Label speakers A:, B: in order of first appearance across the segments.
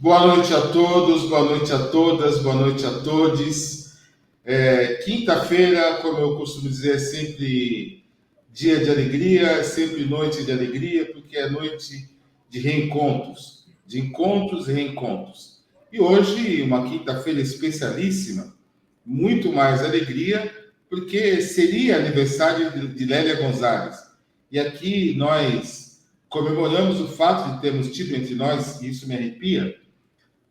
A: Boa noite a todos, boa noite a todas, boa noite a todos. Quinta-feira, como eu costumo dizer, é sempre dia de alegria, é sempre noite de alegria, porque é noite de reencontros, de encontros e reencontros. E hoje, uma quinta-feira especialíssima, muito mais alegria, porque seria aniversário de Lélia Gonzalez. E aqui nós comemoramos o fato de termos tido entre nós, e isso me arrepia,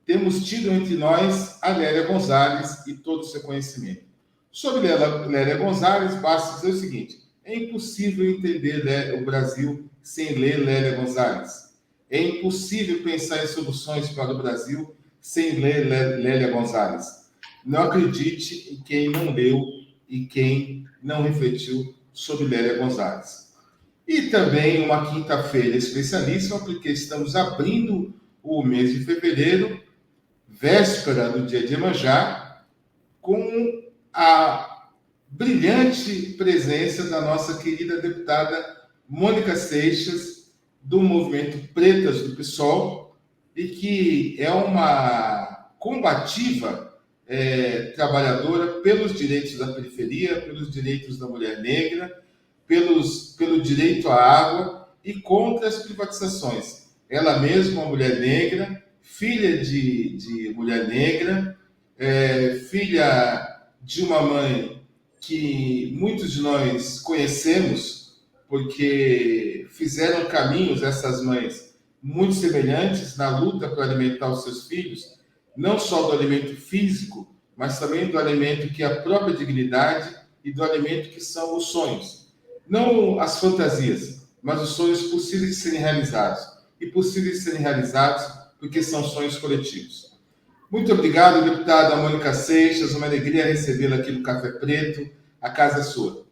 A: temos tido entre nós a Lélia Gonzalez e todo o seu conhecimento. Sobre Lélia Gonzalez, basta dizer o seguinte: é impossível entender o Brasil sem ler Lélia Gonzalez. É impossível pensar em soluções para o Brasil sem ler Lélia Gonzalez. Não acredite em quem não leu e quem não refletiu sobre Lélia Gonzalez. E também uma quinta-feira especialíssima, porque estamos abrindo o mês de fevereiro, véspera do dia de Iemanjá, com a brilhante presença da nossa querida deputada Mônica Seixas, do movimento Pretas do PSOL, e que é uma combativa trabalhadora pelos direitos da periferia, pelos direitos da mulher negra, pelo direito à água e contra as privatizações. Ela mesma, uma mulher negra, filha de mulher negra, filha de uma mãe que muitos de nós conhecemos, porque fizeram caminhos, essas mães, muito semelhantes na luta para alimentar os seus filhos, não só do alimento físico, mas também do alimento que é a própria dignidade e do alimento que são os sonhos. Não as fantasias, mas os sonhos possíveis de serem realizados. E possíveis de serem realizados porque são sonhos coletivos. Muito obrigado, deputada Mônica Seixas. Uma alegria recebê-la aqui no Café Preto. A casa é sua.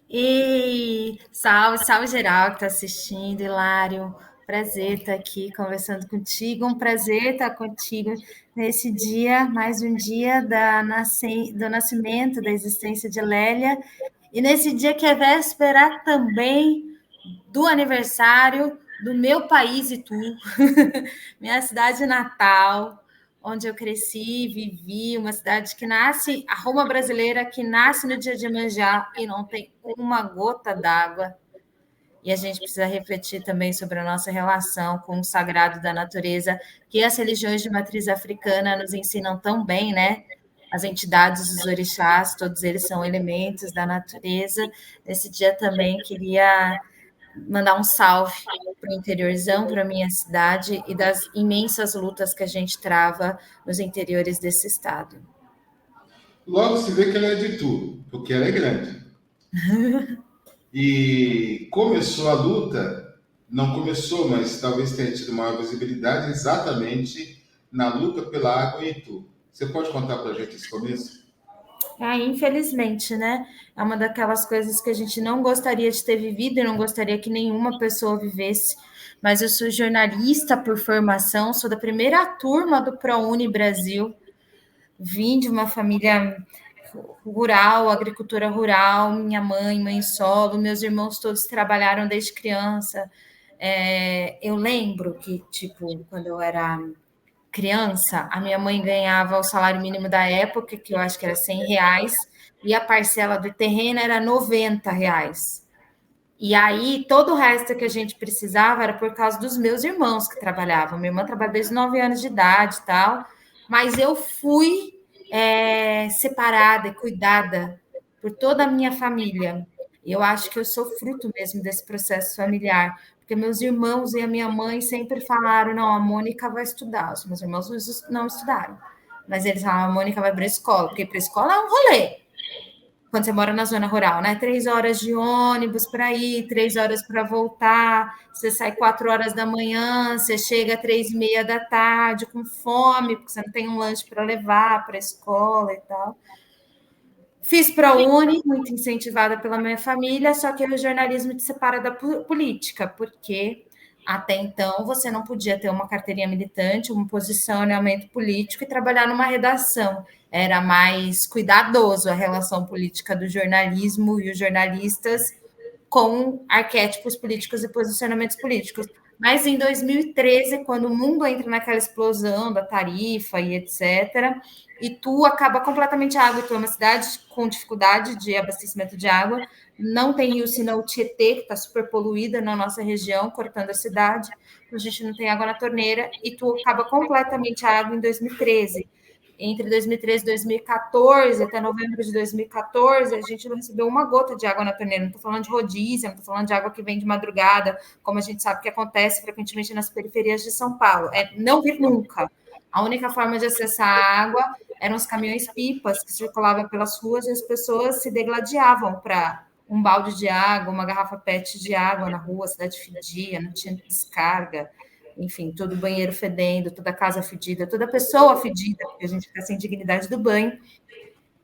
B: E salve, salve geral que está assistindo, Hilário. Prazer estar aqui conversando contigo. Um prazer estar contigo nesse dia, mais um dia do nascimento, da existência de Lélia. E nesse dia que é véspera também do aniversário do meu país e tu, minha cidade natal, onde eu cresci, vivi, uma cidade que nasce, a Roma brasileira, que nasce no dia de Iemanjá e não tem uma gota d'água. E a gente precisa refletir também sobre a nossa relação com o sagrado da natureza, que as religiões de matriz africana nos ensinam tão bem, né? As entidades, os orixás, todos eles são elementos da natureza. Nesse dia também queria mandar um salve para o interiorzão, para a minha cidade e das imensas lutas que a gente trava nos interiores desse estado.
A: Logo se vê que ela é de tudo, porque ela é grande. E começou a luta, não começou, mas talvez tenha tido maior visibilidade exatamente na luta pela água em Itu. Você pode contar para a gente esse começo?
B: Infelizmente, né? É uma daquelas coisas que a gente não gostaria de ter vivido e não gostaria que nenhuma pessoa vivesse. Mas eu sou jornalista por formação, sou da primeira turma do ProUni Brasil. Vim de uma família rural, agricultura rural, minha mãe solo, meus irmãos todos trabalharam desde criança. Eu lembro que, tipo, quando eu era criança, a minha mãe ganhava o salário mínimo da época, que eu acho que era R$100, e a parcela do terreno era R$90. E aí, todo o resto que a gente precisava era por causa dos meus irmãos que trabalhavam. Minha irmã trabalha desde 9 anos de idade e tal, mas eu fui separada e cuidada por toda a minha família. Eu acho que eu sou fruto mesmo desse processo familiar, porque meus irmãos e a minha mãe sempre falaram: não, a Mônica vai estudar. Os meus irmãos não estudaram, mas eles falaram: a Mônica vai para a escola, porque para a escola é um rolê. Quando você mora na zona rural, né? 3 horas de ônibus para ir, 3 horas para voltar, você sai 4 horas da manhã, você chega 3:30 da tarde com fome, porque você não tem um lanche para levar para a escola e tal. Fiz ProUni, muito incentivada pela minha família, só que o jornalismo te separa da política, porque até então você não podia ter uma carteirinha militante, um posicionamento político e trabalhar numa redação. Era mais cuidadoso a relação política do jornalismo e os jornalistas com arquétipos políticos e posicionamentos políticos. Mas em 2013, quando o mundo entra naquela explosão da tarifa e etc., Itu acaba completamente a água. Itu é uma cidade com dificuldade de abastecimento de água, não tem rio senão o Tietê, que está super poluída na nossa região, cortando a cidade, a gente não tem água na torneira, e Itu acaba completamente a água em 2013. Entre 2013 e 2014, até novembro de 2014, a gente não recebeu uma gota de água na torneira. Não estou falando de rodízio, não estou falando de água que vem de madrugada, como a gente sabe que acontece frequentemente nas periferias de São Paulo. É não vir nunca. A única forma de acessar a água eram os caminhões-pipas que circulavam pelas ruas e as pessoas se degladiavam para um balde de água, uma garrafa PET de água na rua, a cidade fedia, não tinha descarga, enfim, todo banheiro fedendo, toda casa fedida, toda pessoa fedida, porque a gente fica sem dignidade do banho.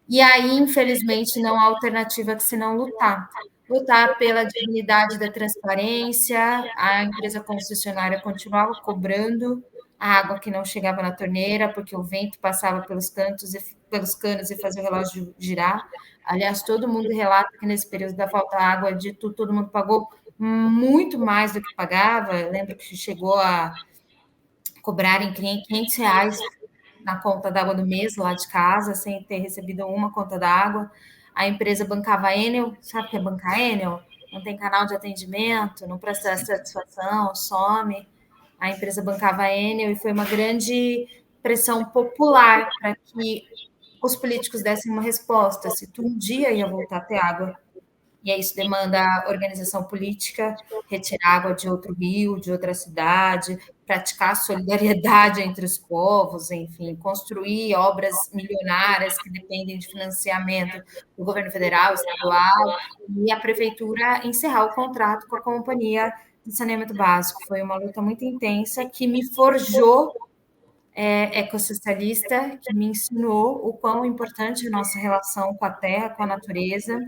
B: E aí, infelizmente, não há alternativa que senão lutar. Lutar pela dignidade da transparência, a empresa concessionária continuava cobrando a água que não chegava na torneira, porque o vento passava pelos pelos canos e fazia o relógio girar. Aliás, todo mundo relata que nesse período da falta de água, de tudo, todo mundo pagou muito mais do que pagava. Eu lembro que chegou a cobrarem R$ 500 na conta d'água do mês lá de casa, sem ter recebido uma conta d'água. A empresa bancava a Enel, sabe o que é bancar Enel? Não tem canal de atendimento, não presta satisfação, some. A empresa bancava a Enel e foi uma grande pressão popular para que os políticos dessem uma resposta, se tu um dia ia voltar a ter água. E aí isso demanda organização política, retirar água de outro rio, de outra cidade, praticar solidariedade entre os povos, enfim, construir obras milionárias que dependem de financiamento do governo federal, estadual, e a prefeitura encerrar o contrato com a companhia de saneamento básico. Foi uma luta muito intensa que me forjou ecossocialista, que me ensinou o quão importante é a nossa relação com a terra, com a natureza,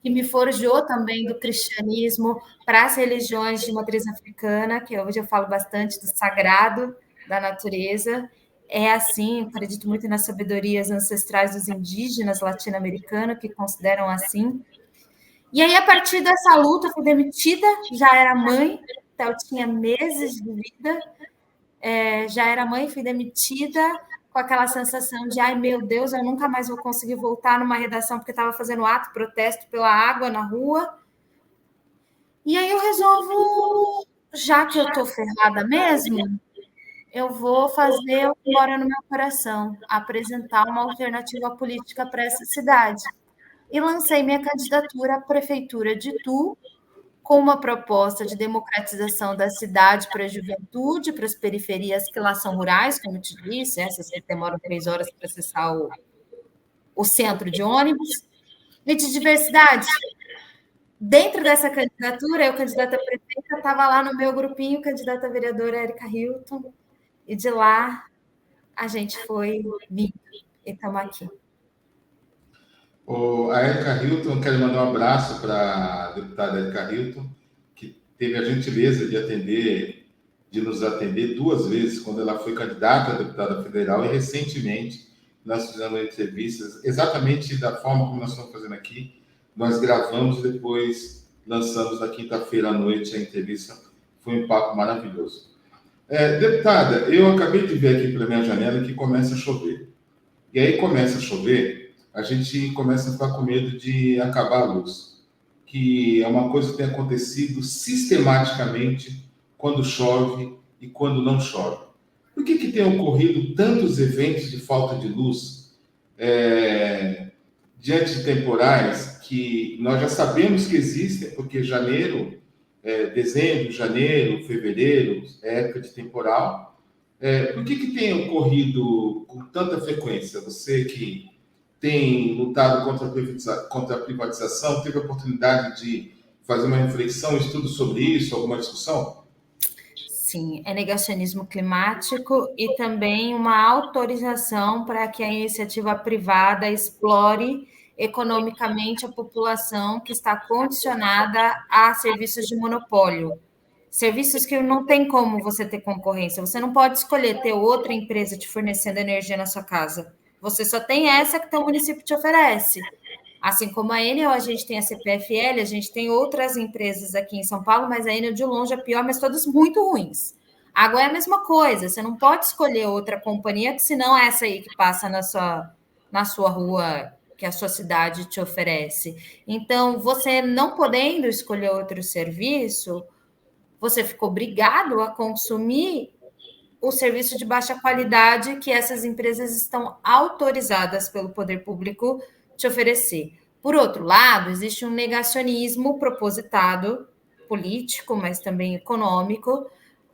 B: que me forjou também do cristianismo para as religiões de matriz africana, que hoje eu falo bastante do sagrado da natureza. É assim, acredito muito nas sabedorias ancestrais dos indígenas latino-americanos, que consideram assim. E aí, a partir dessa luta, fui demitida, já era mãe, então eu tinha meses de vida, já era mãe, fui demitida, com aquela sensação de, ai meu Deus, eu nunca mais vou conseguir voltar numa redação porque estava fazendo ato, protesto pela água na rua. E aí eu resolvo, já que eu estou ferrada mesmo, eu vou fazer o que mora no meu coração, apresentar uma alternativa política para essa cidade. E lancei minha candidatura à prefeitura de Itu, com uma proposta de democratização da cidade para a juventude, para as periferias que lá são rurais, como eu te disse, essas que demoram 3 horas para acessar o centro de ônibus, e de diversidade. Dentro dessa candidatura, eu, candidata a prefeita, estava lá no meu grupinho, candidata a vereadora Érica Hilton, e de lá a gente foi vindo, e estamos aqui.
A: A Érica Hilton, quero mandar um abraço para a deputada Érica Hilton, que teve a gentileza de nos atender 2 vezes, quando ela foi candidata a deputada federal, e recentemente nós fizemos entrevistas exatamente da forma como nós estamos fazendo aqui. Nós gravamos e depois lançamos na quinta-feira à noite a entrevista. Foi um papo maravilhoso. Deputada, eu acabei de ver aqui pela minha janela que começa a chover. E aí começa a chover, a gente começa a ficar com medo de acabar a luz, que é uma coisa que tem acontecido sistematicamente quando chove e quando não chove. Por que tem ocorrido tantos eventos de falta de luz diante de temporais que nós já sabemos que existem, porque dezembro, janeiro, fevereiro, é época de temporal. Por que tem ocorrido com tanta frequência? Você que tem lutado contra a privatização, teve a oportunidade de fazer uma reflexão, um estudo sobre isso, alguma discussão?
B: Sim, é negacionismo climático e também uma autorização para que a iniciativa privada explore economicamente a população que está condicionada a serviços de monopólio. Serviços que não tem como você ter concorrência. Você não pode escolher ter outra empresa te fornecendo energia na sua casa. Você só tem essa que o município te oferece. Assim como a Enel, a gente tem a CPFL, a gente tem outras empresas aqui em São Paulo, mas a Enel de longe é pior, mas todas muito ruins. Água é a mesma coisa, você não pode escolher outra companhia, que senão é essa aí que passa na sua rua, que a sua cidade te oferece. Então, você não podendo escolher outro serviço, você ficou obrigado a consumir o serviço de baixa qualidade que essas empresas estão autorizadas pelo poder público te oferecer. Por outro lado, existe um negacionismo propositado, político, mas também econômico,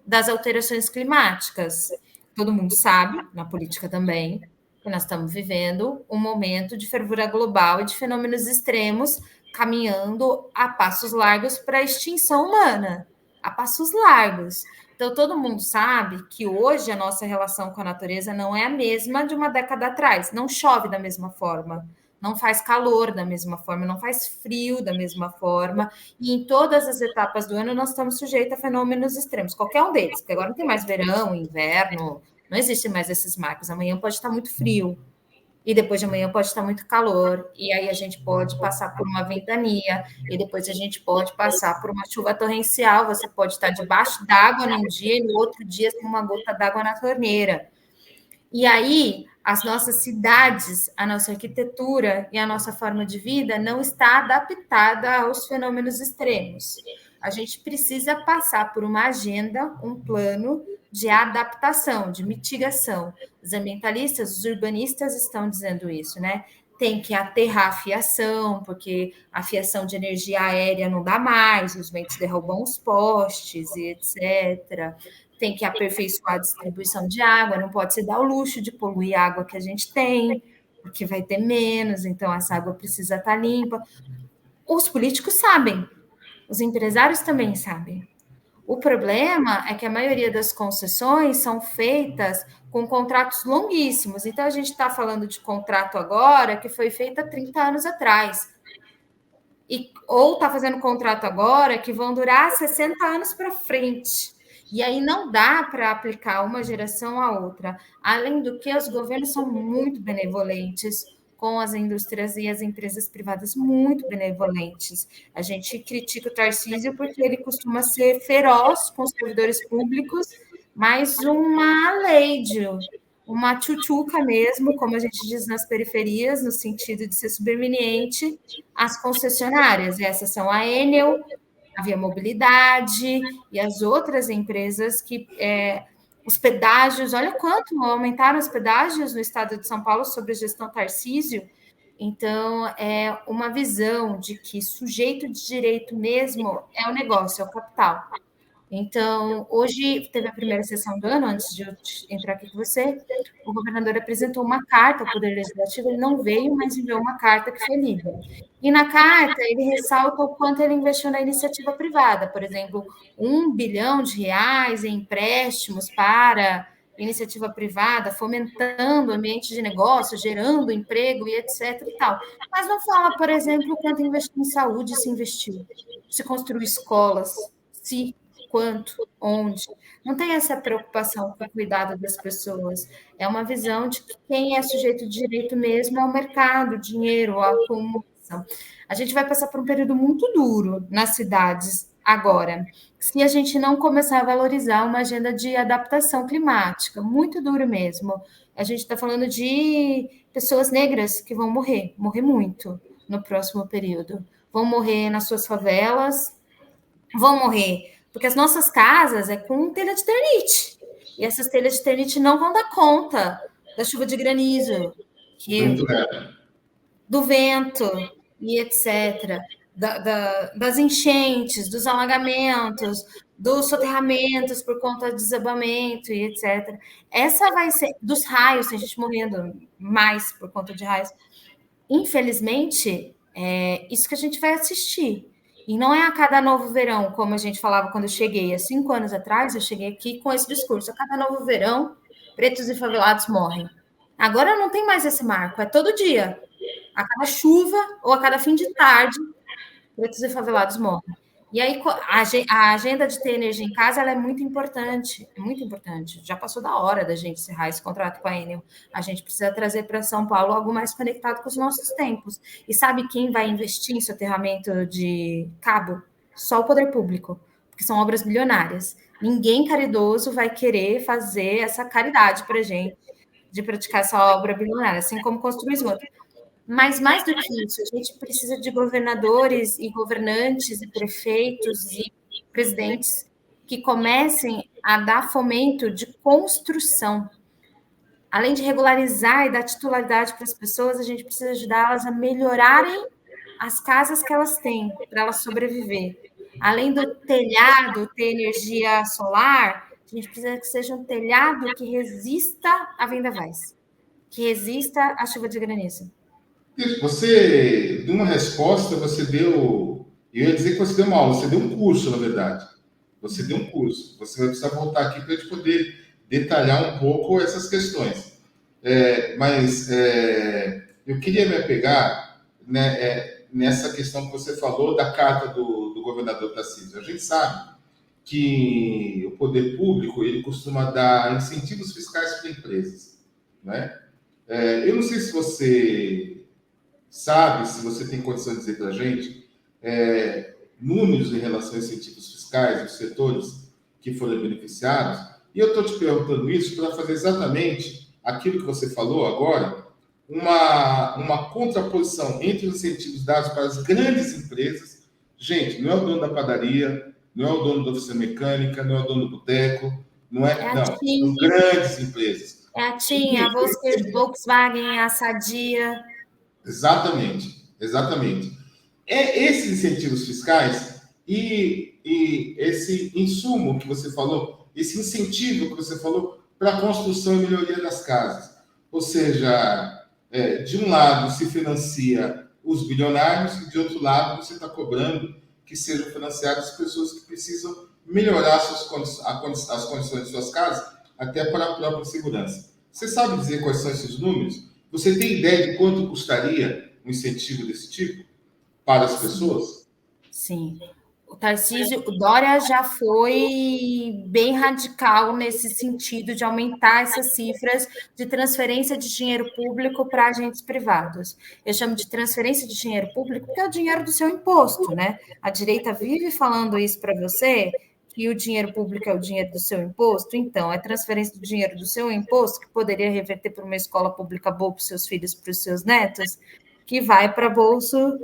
B: das alterações climáticas. Todo mundo sabe, na política também, que nós estamos vivendo um momento de fervura global e de fenômenos extremos caminhando a passos largos para a extinção humana, a passos largos. Então, todo mundo sabe que hoje a nossa relação com a natureza não é a mesma de uma década atrás. Não chove da mesma forma, não faz calor da mesma forma, não faz frio da mesma forma. E em todas as etapas do ano nós estamos sujeitos a fenômenos extremos, qualquer um deles, porque agora não tem mais verão, inverno, não existe mais esses marcos. Amanhã pode estar muito frio, e depois de amanhã pode estar muito calor, e aí a gente pode passar por uma ventania, e depois a gente pode passar por uma chuva torrencial, você pode estar debaixo d'água num dia, e no outro dia tem uma gota d'água na torneira. E aí, as nossas cidades, a nossa arquitetura e a nossa forma de vida não está adaptada aos fenômenos extremos. A gente precisa passar por uma agenda, um plano de adaptação, de mitigação. Os ambientalistas, os urbanistas estão dizendo isso, né? Tem que aterrar a fiação, porque a fiação de energia aérea não dá mais, os ventos derrubam os postes e etc. Tem que aperfeiçoar a distribuição de água, não pode se dar o luxo de poluir a água que a gente tem, porque vai ter menos, então essa água precisa estar limpa. Os políticos sabem, os empresários também sabem. O problema é que a maioria das concessões são feitas com contratos longuíssimos. Então, a gente está falando de contrato agora que foi feito há 30 anos atrás. Ou está fazendo contrato agora que vão durar 60 anos para frente. E aí não dá para aplicar uma geração à outra. Além do que, os governos são muito benevolentes com as indústrias e as empresas privadas, muito benevolentes. A gente critica o Tarcísio porque ele costuma ser feroz com os servidores públicos, mas uma lady, uma tchutchuca mesmo, como a gente diz nas periferias, no sentido de ser subserviente às concessionárias. Essas são a Enel, a Via Mobilidade e as outras empresas que os pedágios, olha quanto aumentaram os pedágios no estado de São Paulo sob a gestão Tarcísio. Então, é uma visão de que sujeito de direito mesmo é o negócio, é o capital. Então, hoje teve a primeira sessão do ano, antes de eu entrar aqui com você, o governador apresentou uma carta ao Poder Legislativo, ele não veio, mas enviou uma carta que foi lida. E na carta, ele ressalta o quanto ele investiu na iniciativa privada, por exemplo, R$ 1 bilhão em empréstimos para iniciativa privada, fomentando o ambiente de negócio, gerando emprego e etc. e tal. Mas não fala, por exemplo, o quanto investiu em saúde se investiu, se construiu escolas, se quanto, onde. Não tem essa preocupação com o cuidado das pessoas. É uma visão de que quem é sujeito de direito mesmo é o mercado, o dinheiro, a acumulação. A gente vai passar por um período muito duro nas cidades agora, se a gente não começar a valorizar uma agenda de adaptação climática, muito duro mesmo. A gente está falando de pessoas negras que vão morrer muito no próximo período. Vão morrer nas suas favelas, vão morrer porque as nossas casas é com telha de ternite. E essas telhas de ternite não vão dar conta da chuva de granizo, do vento e etc. Das enchentes, dos alagamentos, dos soterramentos por conta de desabamento e etc. Essa vai ser dos raios, tem gente morrendo mais por conta de raios. Infelizmente, é isso que a gente vai assistir. E não é a cada novo verão, como a gente falava quando eu cheguei. Há 5 anos atrás, eu cheguei aqui com esse discurso. A cada novo verão, pretos e favelados morrem. Agora não tem mais esse marco, é todo dia. A cada chuva ou a cada fim de tarde, pretos e favelados morrem. E aí, a agenda de ter energia em casa ela é muito importante, é muito importante. Já passou da hora da gente encerrar esse contrato com a Enel. A gente precisa trazer para São Paulo algo mais conectado com os nossos tempos. E sabe quem vai investir em soterramento de cabo? Só o poder público, porque são obras bilionárias. Ninguém caridoso vai querer fazer essa caridade para a gente de praticar essa obra bilionária, assim como construir esgoto. Mas mais do que isso, a gente precisa de governadores e governantes e prefeitos e presidentes que comecem a dar fomento de construção. Além de regularizar e dar titularidade para as pessoas, a gente precisa ajudá-las a melhorarem as casas que elas têm, para elas sobreviver. Além do telhado ter energia solar, a gente precisa que seja um telhado que resista a vendavais, que resista à chuva de granizo.
A: Você, de uma resposta, você deu. Eu ia dizer que você deu uma aula, você deu um curso, na verdade. Você deu um curso. Você vai precisar voltar aqui para a gente poder detalhar um pouco essas questões. Mas eu queria me apegar, né, nessa questão que você falou da carta do governador Tarcísio. A gente sabe que o poder público ele costuma dar incentivos fiscais para empresas, né? Eu não sei se você sabe, se você tem condição de dizer para a gente, números em relação a incentivos fiscais dos setores que foram beneficiados. E eu estou te perguntando isso para fazer exatamente aquilo que você falou agora, uma contraposição entre os incentivos dados para as grandes empresas. Gente, não é o dono da padaria, não é o dono da oficina mecânica, não é o dono do boteco, não, são grandes empresas.
B: É a TIM, a Volkswagen, a Sadia.
A: Exatamente, exatamente. Esses incentivos fiscais e esse insumo que você falou, esse incentivo que você falou para a construção e melhoria das casas. Ou seja, de um lado se financia os bilionários e de outro lado você está cobrando que sejam financiadas pessoas que precisam melhorar as condições de suas casas, até para a própria segurança. Você sabe dizer quais são esses números? Você tem ideia de quanto custaria um incentivo desse tipo para as pessoas?
B: Sim. O Dória já foi bem radical nesse sentido de aumentar essas cifras de transferência de dinheiro público para agentes privados. Eu chamo de transferência de dinheiro público porque é o dinheiro do seu imposto, né? A direita vive falando isso para você, que o dinheiro público é o dinheiro do seu imposto. Então, é transferência do dinheiro do seu imposto, que poderia reverter para uma escola pública boa para os seus filhos, para os seus netos, que vai para bolso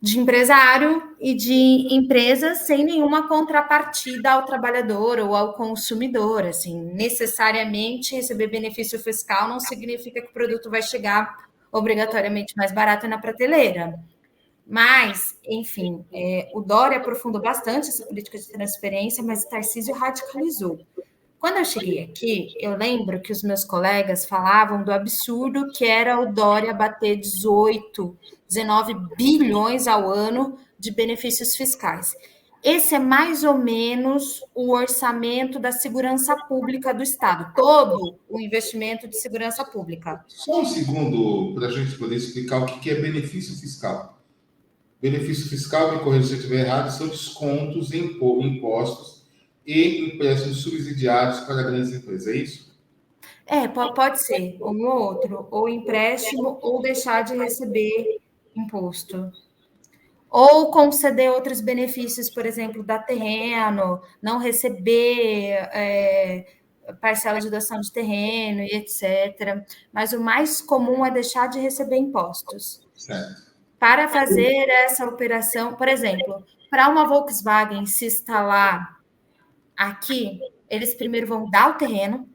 B: de empresário e de empresa sem nenhuma contrapartida ao trabalhador ou ao consumidor. Assim, necessariamente receber benefício fiscal não significa que o produto vai chegar obrigatoriamente mais barato na prateleira. Mas, enfim, o Dória aprofundou bastante essa política de transferência, mas o Tarcísio radicalizou. Quando eu cheguei aqui, eu lembro que os meus colegas falavam do absurdo que era o Dória bater 18, 19 bilhões ao ano de benefícios fiscais. Esse é mais ou menos o orçamento da segurança pública do Estado, todo o investimento de segurança pública.
A: Só um segundo para a gente poder explicar o que é benefício fiscal. Benefício fiscal, me corrija se eu estiver errado, são descontos em impostos e empréstimos subsidiados para grandes empresas, é isso?
B: Pode ser, um ou outro, ou empréstimo, ou deixar de receber imposto. Ou conceder outros benefícios, por exemplo, dar terreno, não receber parcela de doação de terreno e etc. Mas o mais comum é deixar de receber impostos.
A: Certo.
B: Para fazer essa operação, por exemplo, para uma Volkswagen se instalar aqui, eles primeiro vão dar o terreno,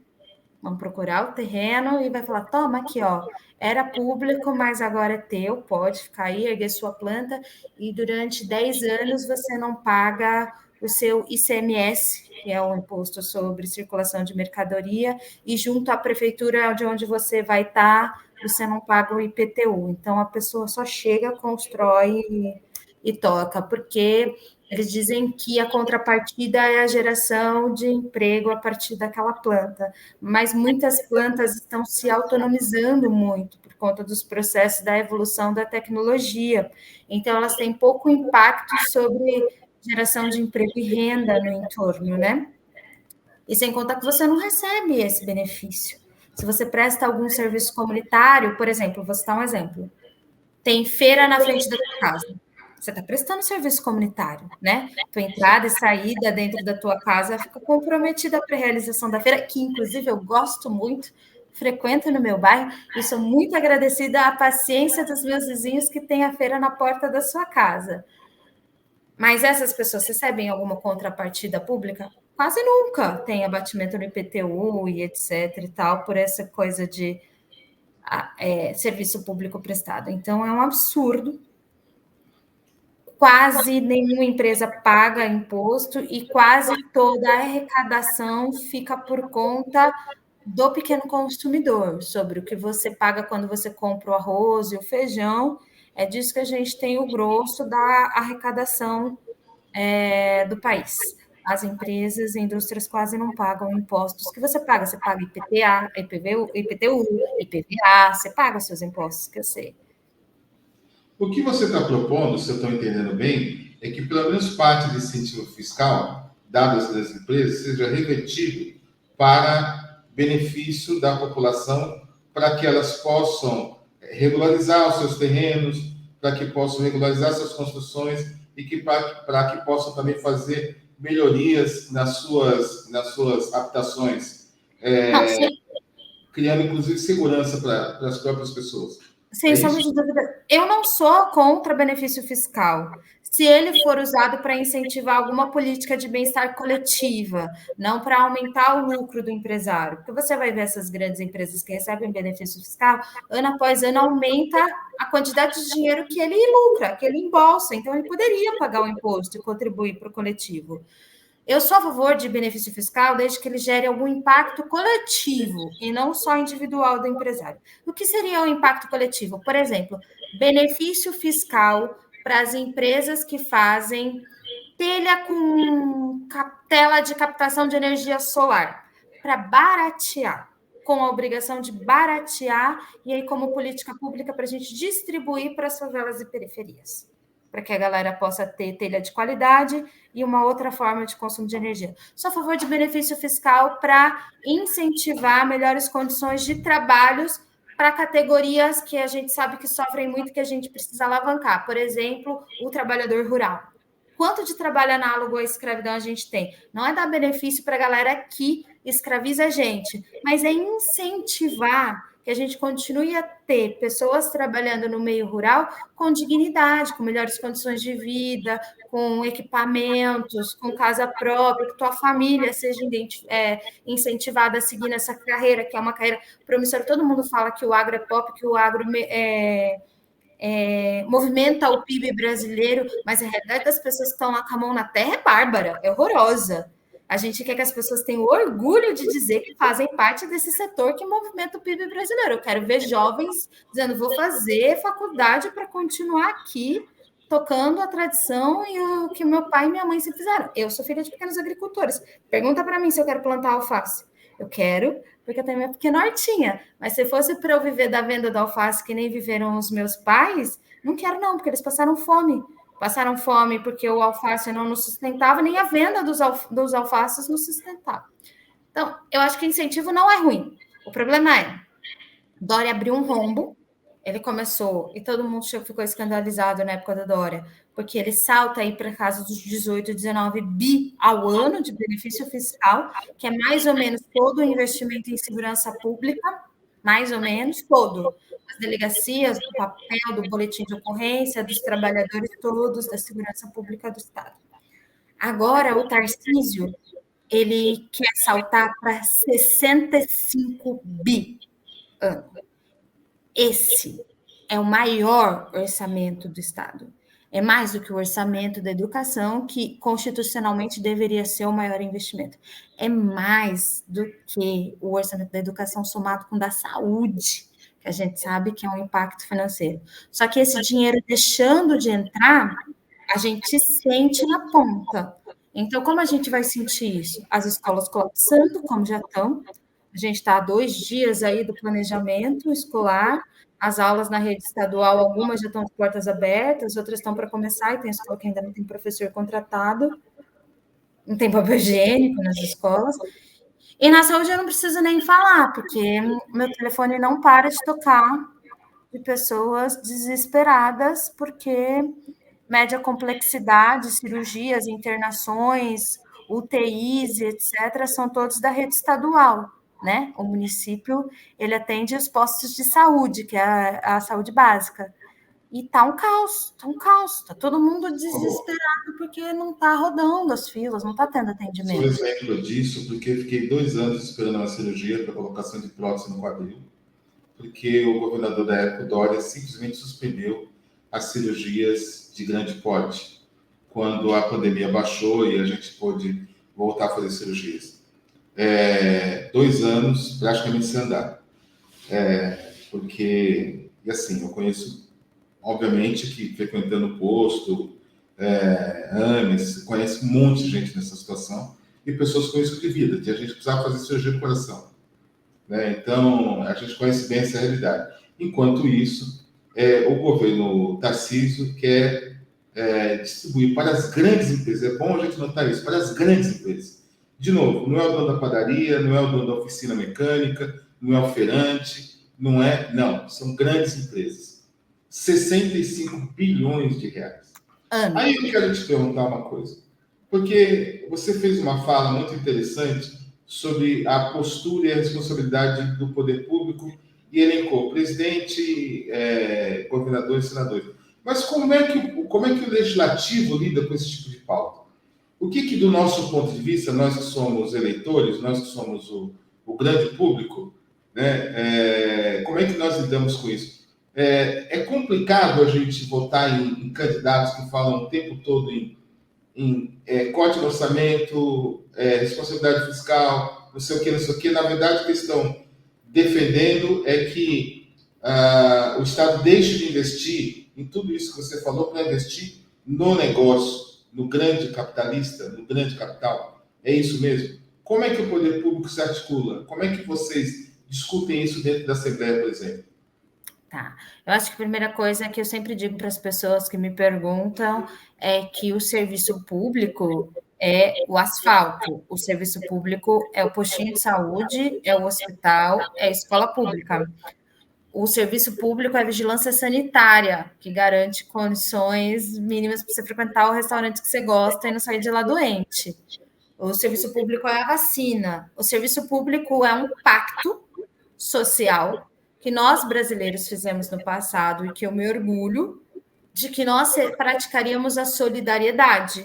B: vão procurar o terreno e vai falar, toma aqui, ó, era público, mas agora é teu, pode ficar aí, erguer sua planta, e durante 10 anos você não paga o seu ICMS, que é o Imposto sobre Circulação de Mercadoria, e junto à prefeitura de onde você vai estar, você não paga o IPTU. Então, a pessoa só chega, constrói e toca, porque eles dizem que a contrapartida é a geração de emprego a partir daquela planta, mas muitas plantas estão se autonomizando muito por conta dos processos da evolução da tecnologia. Então, elas têm pouco impacto sobre geração de emprego e renda no entorno, né? E sem contar que você não recebe esse benefício. Se você presta algum serviço comunitário, por exemplo, vou citar um exemplo. Tem feira na frente da tua casa. Você está prestando serviço comunitário, né? Tua entrada e saída dentro da tua casa fica comprometida para a realização da feira, que inclusive eu gosto muito, frequento no meu bairro, e sou muito agradecida à paciência dos meus vizinhos que têm a feira na porta da sua casa. Mas essas pessoas recebem alguma contrapartida pública? Quase nunca tem abatimento no IPTU e etc e tal, por essa coisa de serviço público prestado. Então, é um absurdo. Quase nenhuma empresa paga imposto e quase toda a arrecadação fica por conta do pequeno consumidor, sobre o que você paga quando você compra o arroz e o feijão. É disso que a gente tem o grosso da arrecadação do país. As empresas e indústrias quase não pagam impostos que você paga. Você paga IPTA, IPTU, IPVA, você paga os seus impostos, que eu sei.
A: O que você está propondo, se eu estou entendendo bem, é que pelo menos parte do incentivo fiscal dado às empresas seja revertido para benefício da população, para que elas possam regularizar os seus terrenos, para que possam regularizar suas construções e que para que possam também fazer melhorias nas suas habitações,
B: Não,
A: criando inclusive segurança para as próprias pessoas.
B: sem sombra de dúvida, eu não sou contra benefício fiscal, se ele for usado para incentivar alguma política de bem-estar coletiva, não para aumentar o lucro do empresário. Porque você vai ver essas grandes empresas que recebem benefício fiscal, ano após ano aumenta a quantidade de dinheiro que ele lucra, que ele embolsa. Então, ele poderia pagar o imposto e contribuir para o coletivo. Eu sou a favor de benefício fiscal desde que ele gere algum impacto coletivo e não só individual do empresário. O que seria o impacto coletivo? Por exemplo, benefício fiscal para as empresas que fazem telha com tela de captação de energia solar, para baratear, com a obrigação de baratear, e aí como política pública para a gente distribuir para as favelas e periferias, para que a galera possa ter telha de qualidade e uma outra forma de consumo de energia. Sou a favor de benefício fiscal para incentivar melhores condições de trabalhos para categorias que a gente sabe que sofrem muito, que a gente precisa alavancar. Por exemplo, o trabalhador rural. Quanto de trabalho análogo à escravidão a gente tem? Não é dar benefício para a galera que escraviza a gente, mas é incentivar que a gente continue a ter pessoas trabalhando no meio rural com dignidade, com melhores condições de vida, com equipamentos, com casa própria, que tua família seja incentivada a seguir nessa carreira, que é uma carreira promissora. Todo mundo fala que o agro é pop, que o agro movimenta o PIB brasileiro, mas a realidade das pessoas que estão lá com a mão na terra é bárbara, é horrorosa. A gente quer que as pessoas tenham orgulho de dizer que fazem parte desse setor que movimenta o PIB brasileiro. Eu quero ver jovens dizendo, vou fazer faculdade para continuar aqui, tocando a tradição e o que meu pai e minha mãe se fizeram. Eu sou filha de pequenos agricultores. Pergunta para mim se eu quero plantar alface. Eu quero, porque eu tenho minha pequena hortinha. Mas se fosse para eu viver da venda da alface que nem viveram os meus pais, não quero não, porque eles passaram fome. Passaram fome porque o alface não nos sustentava, nem a venda dos alfaces nos sustentava. Então, eu acho que incentivo não é ruim. O problema é, Dória abriu um rombo, ele começou, e todo mundo ficou escandalizado na época da Dória, porque ele salta aí para casa dos 18, 19 bi ao ano de benefício fiscal, que é mais ou menos todo o investimento em segurança pública, mais ou menos todo. As delegacias, do papel, do boletim de ocorrência, dos trabalhadores todos da segurança pública do Estado. Agora, o Tarcísio, ele quer saltar para 65 bi ano. Esse é o maior orçamento do Estado. É mais do que o orçamento da educação, que constitucionalmente deveria ser o maior investimento. É mais do que o orçamento da educação somado com o da saúde, que a gente sabe que é um impacto financeiro. Só que esse dinheiro deixando de entrar, a gente sente na ponta. Então, como a gente vai sentir isso? As escolas colapsando, como já estão, A gente está há 2 dias aí do planejamento escolar, as aulas na rede estadual, algumas já estão de portas abertas, outras estão para começar, e tem escola que ainda não tem professor contratado, não tem papel higiênico nas escolas. E na saúde eu não preciso nem falar, porque meu telefone não para de tocar de pessoas desesperadas, porque média complexidade, cirurgias, internações, UTIs, etc., são todos da rede estadual, né? O município, ele atende os postos de saúde, que é a saúde básica. E tá um caos, tá todo mundo desesperado porque não tá rodando as filas, não tá tendo
A: Sou
B: atendimento.
A: exemplo disso porque eu fiquei 2 anos esperando uma cirurgia para colocação de prótese no quadril, porque o governador da época, Dória, simplesmente suspendeu as cirurgias de grande porte, quando a pandemia baixou e a gente pôde voltar a fazer cirurgias. 2 anos praticamente sem andar, porque, e assim, eu conheço, obviamente, que frequentando o posto, AMES, conhece um monte de gente nessa situação, e pessoas com risco de vida, que a gente precisava fazer cirurgia do coração, né? Então, a gente conhece bem essa realidade. Enquanto isso, o governo Tarcísio quer distribuir para as grandes empresas. É bom a gente notar isso, para as grandes empresas. De novo, não é o dono da padaria, não é o dono da oficina mecânica, não é o feirante, não, são grandes empresas. 65 bilhões de reais.
B: Ano.
A: Aí eu quero te perguntar uma coisa, porque você fez uma fala muito interessante sobre a postura e a responsabilidade do poder público e elencou presidente, governador e senador. Mas como é que o legislativo lida com esse tipo de pauta? O que do nosso ponto de vista, nós que somos eleitores, nós que somos o grande público, né, como é que nós lidamos com isso? É complicado a gente votar em candidatos que falam o tempo todo em corte no orçamento, responsabilidade fiscal, não sei o que, não sei o que. Na verdade, o que estão defendendo é que o Estado deixe de investir em tudo isso que você falou para investir no negócio, no grande capitalista, no grande capital. É isso mesmo? Como é que o poder público se articula? Como é que vocês discutem isso dentro da Assembleia, por exemplo?
B: Tá. Eu acho que a primeira coisa que eu sempre digo para as pessoas que me perguntam é que o serviço público é o asfalto, o serviço público é o postinho de saúde, é o hospital, é a escola pública. O serviço público é a vigilância sanitária, que garante condições mínimas para você frequentar o restaurante que você gosta e não sair de lá doente. O serviço público é a vacina. O serviço público é um pacto social que nós brasileiros fizemos no passado e que eu me orgulho de que nós praticaríamos a solidariedade.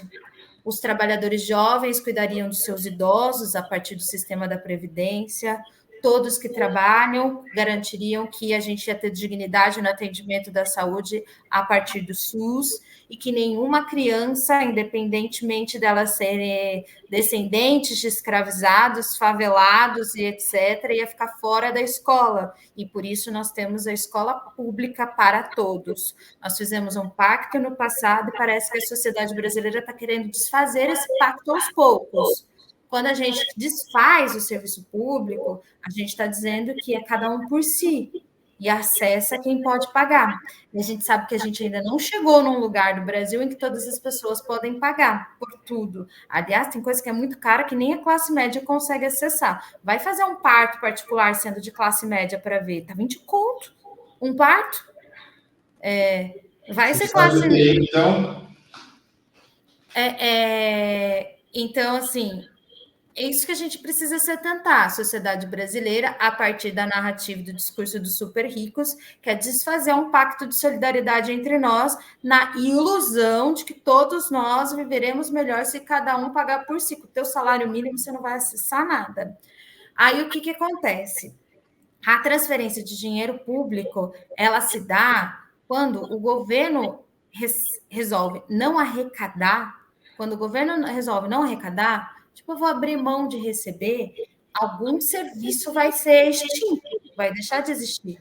B: Os trabalhadores jovens cuidariam dos seus idosos a partir do sistema da Previdência, todos que trabalham garantiriam que a gente ia ter dignidade no atendimento da saúde a partir do SUS e que nenhuma criança, independentemente delas serem descendentes de escravizados, favelados e etc., ia ficar fora da escola. E por isso nós temos a escola pública para todos. Nós fizemos um pacto no passado e parece que a sociedade brasileira está querendo desfazer esse pacto aos poucos. Quando a gente desfaz o serviço público, a gente está dizendo que é cada um por si e acessa quem pode pagar. E a gente sabe que a gente ainda não chegou num lugar do Brasil em que todas as pessoas podem pagar por tudo. Aliás, tem coisa que é muito cara que nem a classe média consegue acessar. Vai fazer um parto particular sendo de classe média para ver, tá 20 conto um parto. Vai
A: Você
B: ser
A: precisa
B: classe
A: de UTI, então?
B: Então, assim, é isso que a gente precisa se atentar, a sociedade brasileira, a partir da narrativa do discurso dos super ricos, que é desfazer um pacto de solidariedade entre nós, na ilusão de que todos nós viveremos melhor se cada um pagar por si. Com o teu salário mínimo, você não vai acessar nada. Aí, o que acontece? A transferência de dinheiro público, ela se dá quando o governo resolve não arrecadar, quando o governo resolve não arrecadar, tipo, eu vou abrir mão de receber, algum serviço vai ser extinto, vai deixar de existir.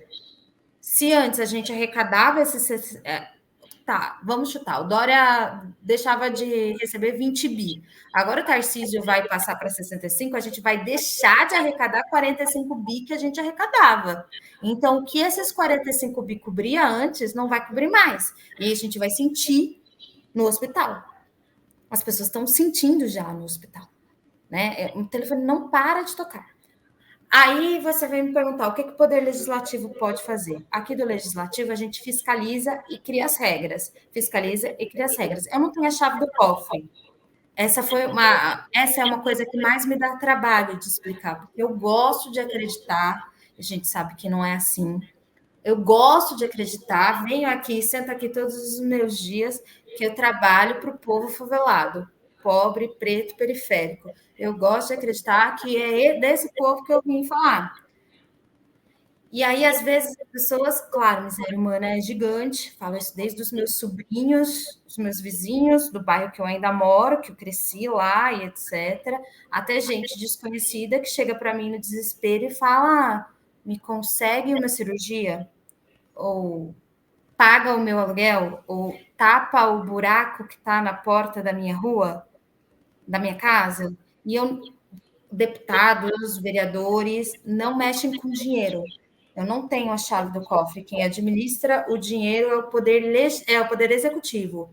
B: Se antes a gente arrecadava vamos chutar, o Dória deixava de receber 20 bi. Agora o Tarcísio vai passar para 65, a gente vai deixar de arrecadar 45 bi que a gente arrecadava. Então, o que esses 45 bi cobria antes, não vai cobrir mais. E aí a gente vai sentir no hospital. As pessoas estão sentindo já no hospital, né? O telefone não para de tocar. Aí você vem me perguntar o que o Poder Legislativo pode fazer. Aqui do Legislativo, a gente fiscaliza e cria as regras. Fiscaliza e cria as regras. Eu não tenho a chave do cofre. Essa é uma coisa que mais me dá trabalho de explicar, porque eu gosto de acreditar, a gente sabe que não é assim. Eu gosto de acreditar, venho aqui, sento aqui todos os meus dias, que eu trabalho para o povo favelado, pobre, preto, periférico. Eu gosto de acreditar que é desse povo que eu vim falar. E aí, às vezes, as pessoas, claro, miséria humana é gigante, falo isso desde os meus sobrinhos, os meus vizinhos, do bairro que eu ainda moro, que eu cresci lá e etc., até gente desconhecida que chega para mim no desespero e fala: me consegue uma cirurgia? Ou paga o meu aluguel? Ou tapa o buraco que está na porta da minha rua, da minha casa? E deputados, vereadores, não mexem com dinheiro. Eu não tenho a chave do cofre. Quem administra o dinheiro é o poder executivo.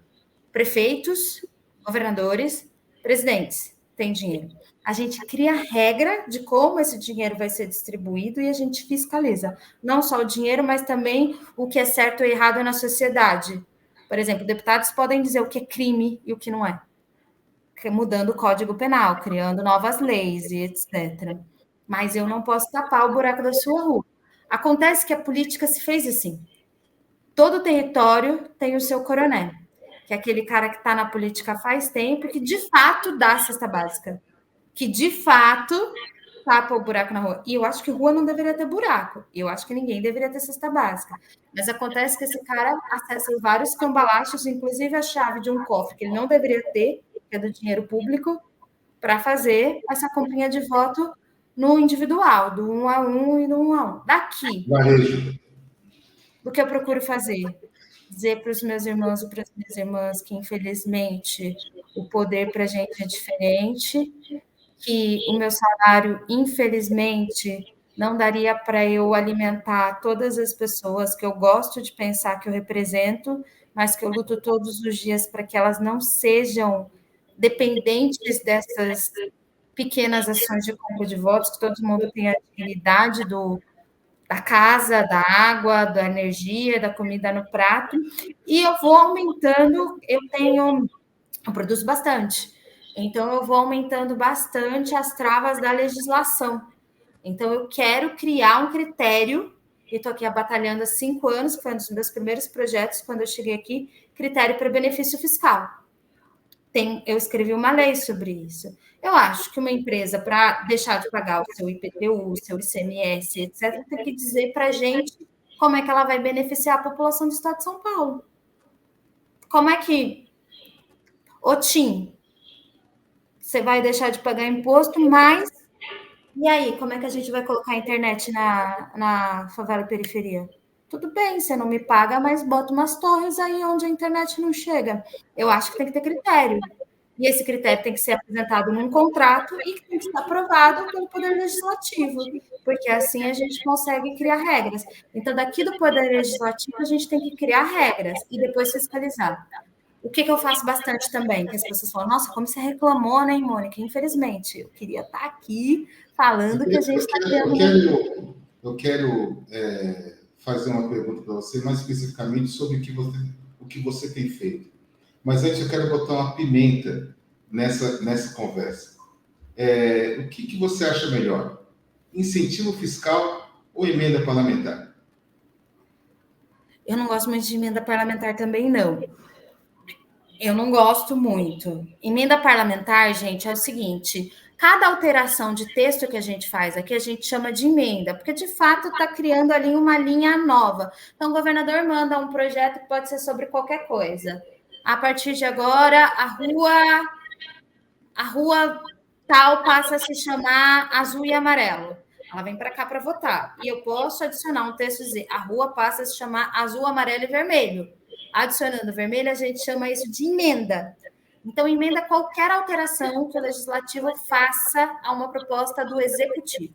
B: Prefeitos, governadores, presidentes têm dinheiro. A gente cria regra de como esse dinheiro vai ser distribuído e a gente fiscaliza. Não só o dinheiro, mas também o que é certo ou errado na sociedade. Por exemplo, deputados podem dizer o que é crime e o que não é, mudando o Código Penal, criando novas leis e etc. Mas eu não posso tapar o buraco da sua rua. Acontece que a política se fez assim. Todo território tem o seu coroné, que é aquele cara que está na política faz tempo, que de fato dá a cesta básica, que de fato tapa o buraco na rua. E eu acho que rua não deveria ter buraco. Eu acho que ninguém deveria ter cesta básica. Mas acontece que esse cara acessa vários cambalachos, inclusive a chave de um cofre que ele não deveria ter, que é do dinheiro público, para fazer essa comprinha de voto no individual, do 1 a 1 e do 1 a 1. Daqui, o que eu procuro fazer? Dizer para os meus irmãos e para as minhas irmãs que, infelizmente, o poder para a gente é diferente, que o meu salário, infelizmente, não daria para eu alimentar todas as pessoas que eu gosto de pensar que eu represento, mas que eu luto todos os dias para que elas não sejam dependentes dessas pequenas ações de compra de votos, que todo mundo tenha a dignidade da casa, da água, da energia, da comida no prato, e eu vou aumentando, eu produzo bastante, então eu vou aumentando bastante as travas da legislação. Então eu quero criar um critério, e estou aqui batalhando há 5 anos, que foi um dos meus primeiros projetos quando eu cheguei aqui, critério para benefício fiscal. Eu escrevi uma lei sobre isso. Eu acho que uma empresa, para deixar de pagar o seu IPTU, o seu ICMS, etc., tem que dizer para a gente como é que ela vai beneficiar a população do estado de São Paulo. Como é que, ô Tim, você vai deixar de pagar imposto, mas e aí, como é que a gente vai colocar a internet na favela e periferia? Tudo bem, você não me paga, mas bota umas torres aí onde a internet não chega. Eu acho que tem que ter critério. E esse critério tem que ser apresentado num contrato e que tem que ser aprovado pelo Poder Legislativo, porque assim a gente consegue criar regras. Então, daqui do Poder Legislativo, a gente tem que criar regras e depois fiscalizar. O que eu faço bastante também, que as pessoas falam, nossa, como você reclamou, né, Mônica? Infelizmente, eu queria estar aqui falando que a gente está criando...
A: Eu quero fazer uma pergunta para você, mais especificamente sobre o que você tem feito. Mas antes eu quero botar uma pimenta nessa conversa. O que você acha melhor? Incentivo fiscal ou emenda parlamentar?
B: Eu não gosto muito de emenda parlamentar também, não. Eu não gosto muito. Emenda parlamentar, gente, é o seguinte: cada alteração de texto que a gente faz aqui, a gente chama de emenda, porque de fato está criando ali uma linha nova. Então, o governador manda um projeto que pode ser sobre qualquer coisa. A partir de agora, a rua tal passa a se chamar azul e amarelo. Ela vem para cá para votar. E eu posso adicionar um texto e dizer: a rua passa a se chamar azul, amarelo e vermelho. Adicionando vermelho, a gente chama isso de emenda. Então, emenda qualquer alteração que o legislativo faça a uma proposta do executivo.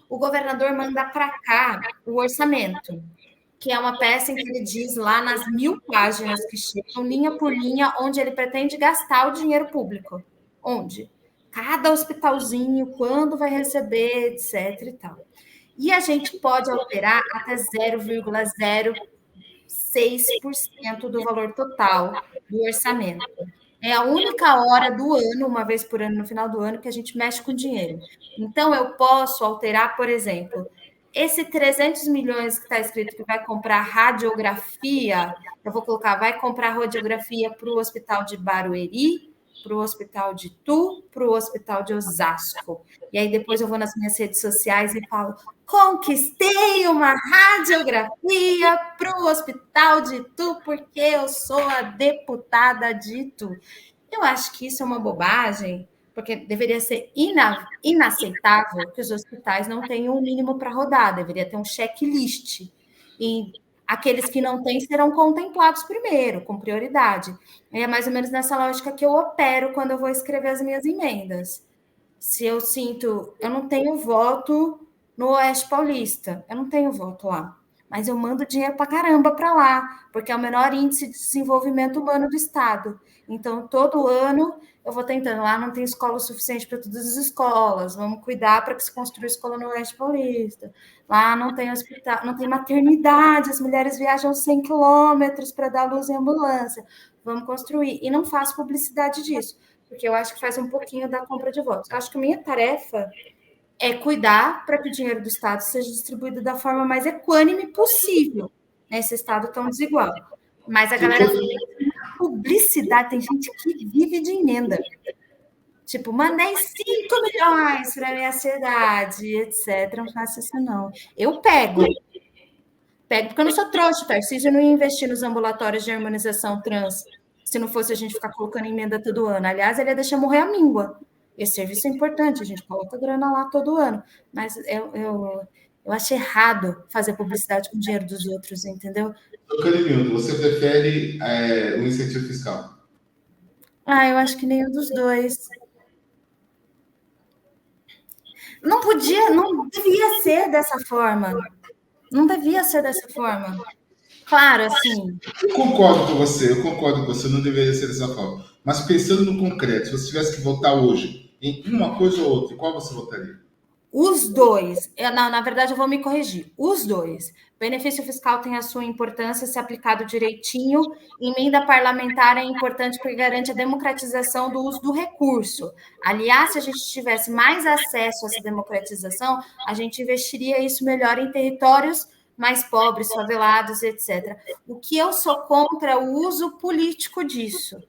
B: O governador manda para cá o orçamento, que é uma peça em que ele diz lá nas 1000 páginas que chegam, linha por linha, onde ele pretende gastar o dinheiro público. Onde? Cada hospitalzinho, quando vai receber, etc. e tal. E a gente pode alterar até 0,06% do valor total do orçamento. É a única hora do ano, uma vez por ano, no final do ano, que a gente mexe com dinheiro. Então, eu posso alterar, por exemplo, esse 300 milhões que está escrito que vai comprar radiografia, eu vou colocar, vai comprar radiografia para o hospital de Barueri, para o hospital de Itu, para o hospital de Osasco. E aí depois eu vou nas minhas redes sociais e falo, conquistei uma radiografia para o hospital de Itu, porque eu sou a deputada de Itu. Eu acho que isso é uma bobagem, porque deveria ser inaceitável que os hospitais não tenham um mínimo para rodar, deveria ter um checklist. E aqueles que não têm serão contemplados primeiro, com prioridade. É mais ou menos nessa lógica que eu opero quando eu vou escrever as minhas emendas. Se eu sinto, eu não tenho voto no Oeste Paulista, eu não tenho voto lá, mas eu mando dinheiro para caramba para lá, porque é o menor índice de desenvolvimento humano do Estado. Então, todo ano eu vou tentando. Lá não tem escola suficiente para todas as escolas, vamos cuidar para que se construa escola no Oeste Paulista. Lá não tem hospital, não tem maternidade, as mulheres viajam 100 quilômetros para dar luz em ambulância. Vamos construir. E não faço publicidade disso, porque eu acho que faz um pouquinho da compra de votos. Acho que a minha tarefa é cuidar para que o dinheiro do Estado seja distribuído da forma mais equânime possível nesse Estado tão desigual. Mas a galera publicidade, tem gente que vive de emenda. Tipo, mandei 5 milhões para minha cidade, etc. Não faço isso, não. Eu pego porque eu não sou trouxa, Tarcísio não ia investir nos ambulatórios de harmonização trans, se não fosse a gente ficar colocando emenda todo ano. Aliás, ele ia deixar morrer a míngua. Esse serviço é importante, a gente coloca grana lá todo ano. Mas eu acho errado fazer publicidade com o dinheiro dos outros, entendeu?
A: Canimildo, você prefere o incentivo fiscal?
B: Eu acho que nenhum dos dois. Não podia, não devia ser dessa forma. Não devia ser dessa forma. Claro, assim.
A: Eu concordo com você, não deveria ser dessa forma. Mas pensando no concreto, se você tivesse que votar hoje em uma coisa ou outra, qual você votaria?
B: Os dois. Na verdade, eu vou me corrigir. Os dois. Benefício fiscal tem a sua importância se aplicado direitinho. Emenda parlamentar é importante porque garante a democratização do uso do recurso. Aliás, se a gente tivesse mais acesso a essa democratização, a gente investiria isso melhor em territórios mais pobres, favelados, etc. O que eu sou contra é o uso político disso.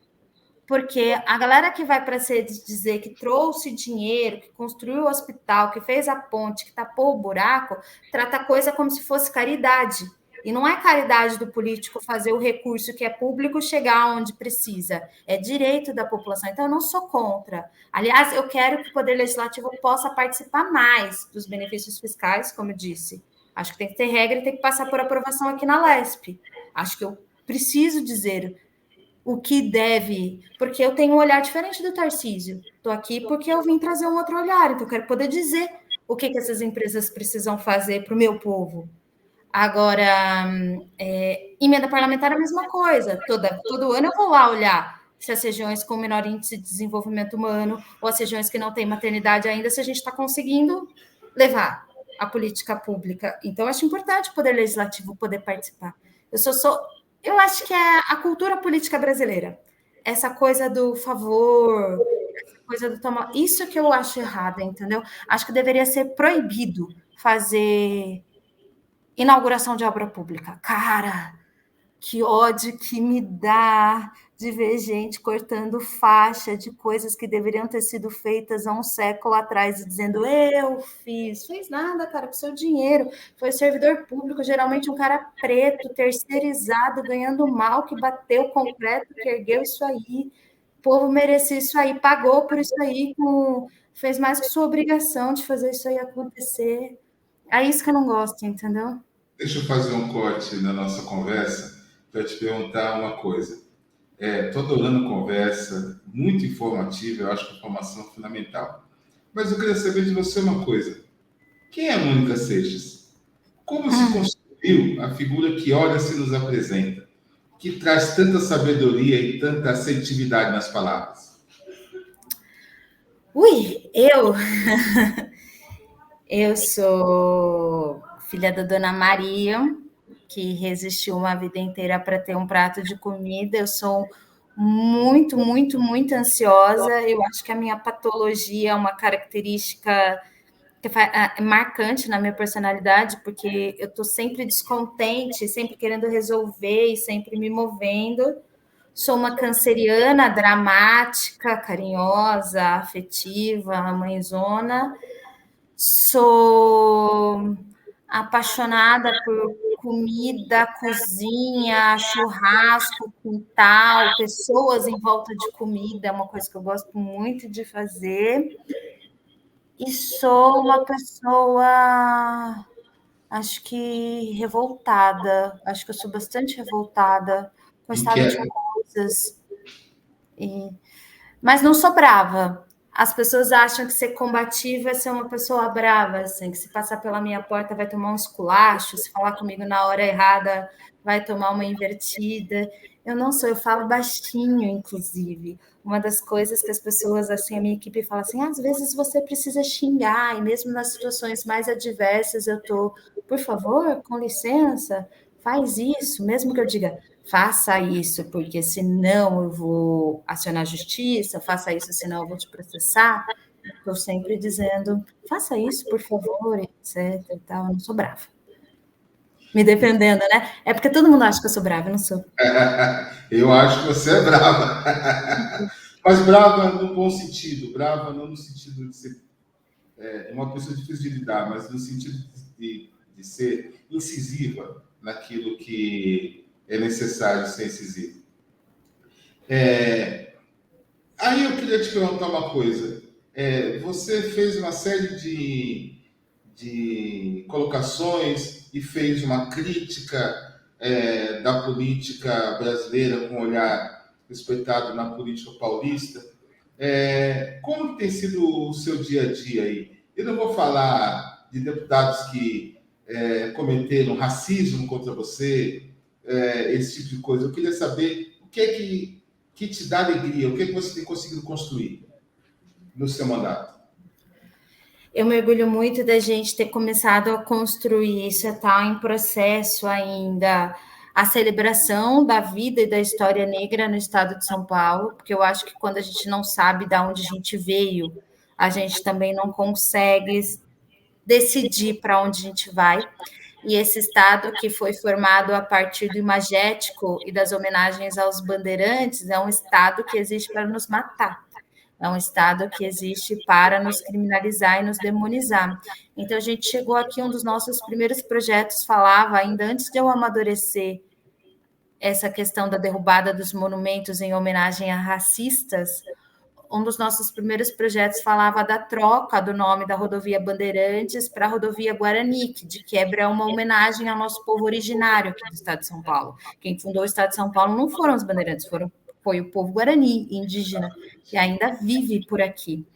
B: Porque a galera que vai para dizer que trouxe dinheiro, que construiu o hospital, que fez a ponte, que tapou o buraco, trata a coisa como se fosse caridade. E não é caridade do político fazer o recurso que é público chegar onde precisa. É direito da população. Então, eu não sou contra. Aliás, eu quero que o Poder Legislativo possa participar mais dos benefícios fiscais, como eu disse. Acho que tem que ter regra e tem que passar por aprovação aqui na LESP. Acho que eu preciso dizer o que deve, porque eu tenho um olhar diferente do Tarcísio. Estou aqui porque eu vim trazer um outro olhar, então eu quero poder dizer o que essas empresas precisam fazer para o meu povo. Agora, emenda parlamentar é a mesma coisa. Todo ano eu vou lá olhar se as regiões com menor índice de desenvolvimento humano ou as regiões que não têm maternidade ainda, se a gente está conseguindo levar a política pública. Então, eu acho importante o Poder Legislativo poder participar. Eu acho que é a cultura política brasileira. Essa coisa do favor, essa coisa do tomar. Isso que eu acho errado, entendeu? Acho que deveria ser proibido fazer inauguração de obra pública. Cara, que ódio que me dá de ver gente cortando faixa de coisas que deveriam ter sido feitas há um século atrás e dizendo, eu fiz. Fez nada, cara, com seu dinheiro. Foi servidor público, geralmente um cara preto, terceirizado, ganhando mal, que bateu o concreto, que ergueu isso aí. O povo merecia isso aí, pagou por isso aí, fez mais que sua obrigação de fazer isso aí acontecer. É isso que eu não gosto, entendeu?
A: Deixa eu fazer um corte na nossa conversa. para te perguntar uma coisa. Estou adorando a conversa, muito informativa, eu acho que a informação é fundamental. Mas eu queria saber de você uma coisa. Quem é a Mônica Seixas? Como se construiu a figura que olha se nos apresenta, que traz tanta sabedoria e tanta assertividade nas palavras?
B: Ui, eu sou filha da Dona Maria, que resistiu uma vida inteira para ter um prato de comida. Eu sou muito, muito, muito ansiosa. Eu acho que a minha patologia é uma característica que é marcante na minha personalidade, porque eu estou sempre descontente, sempre querendo resolver e sempre me movendo. Sou uma canceriana dramática, carinhosa, afetiva, mãezona. Sou apaixonada por comida, cozinha, churrasco, quintal, pessoas em volta de comida, é uma coisa que eu gosto muito de fazer. E sou uma pessoa, acho que revoltada, acho que eu sou bastante revoltada com o estado de
A: Inquieta.
B: coisas. E Mas não sou brava. As pessoas acham que ser combativa é ser uma pessoa brava, assim, que se passar pela minha porta vai tomar um esculacho, se falar comigo na hora errada vai tomar uma invertida. Eu não sou, eu falo baixinho, inclusive. Uma das coisas que as pessoas, assim, a minha equipe fala assim, às vezes você precisa xingar, e mesmo nas situações mais adversas eu tô, por favor, com licença, faz isso, mesmo que eu diga, faça isso, porque senão eu vou acionar a justiça, faça isso, senão eu vou te processar. Estou sempre dizendo, faça isso, por favor, etc. E tal. Eu não sou brava. Me defendendo, né? É porque todo mundo acha que eu sou brava, eu não sou.
A: Eu acho que você é brava. Mas brava no bom sentido. Brava não no sentido de ser uma pessoa difícil de lidar, mas no sentido de ser incisiva naquilo que é necessário ser incisivo. Aí eu queria te perguntar uma coisa. Você fez uma série de colocações e fez uma crítica da política brasileira com um olhar respeitado na política paulista. Como tem sido o seu dia a dia aí? Eu não vou falar de deputados que cometeram racismo contra você, esse tipo de coisa. Eu queria saber o que é que te dá alegria, o que é que você tem conseguido construir no seu mandato.
B: Eu mergulho muito da gente ter começado a construir isso, está em processo ainda a celebração da vida e da história negra no estado de São Paulo, porque eu acho que quando a gente não sabe de onde a gente veio, a gente também não consegue decidir para onde a gente vai. E esse estado que foi formado a partir do imagético e das homenagens aos bandeirantes é um estado que existe para nos matar. É um Estado que existe para nos criminalizar e nos demonizar. Então, a gente chegou aqui, um dos nossos primeiros projetos falava, ainda antes de eu amadurecer essa questão da derrubada dos monumentos em homenagem a racistas, um dos nossos primeiros projetos falava da troca do nome da rodovia Bandeirantes para a rodovia Guarani, que de quebra é uma homenagem ao nosso povo originário aqui do estado de São Paulo. Quem fundou o estado de São Paulo não foram os bandeirantes, foi o povo Guarani, indígena, que ainda vive por aqui.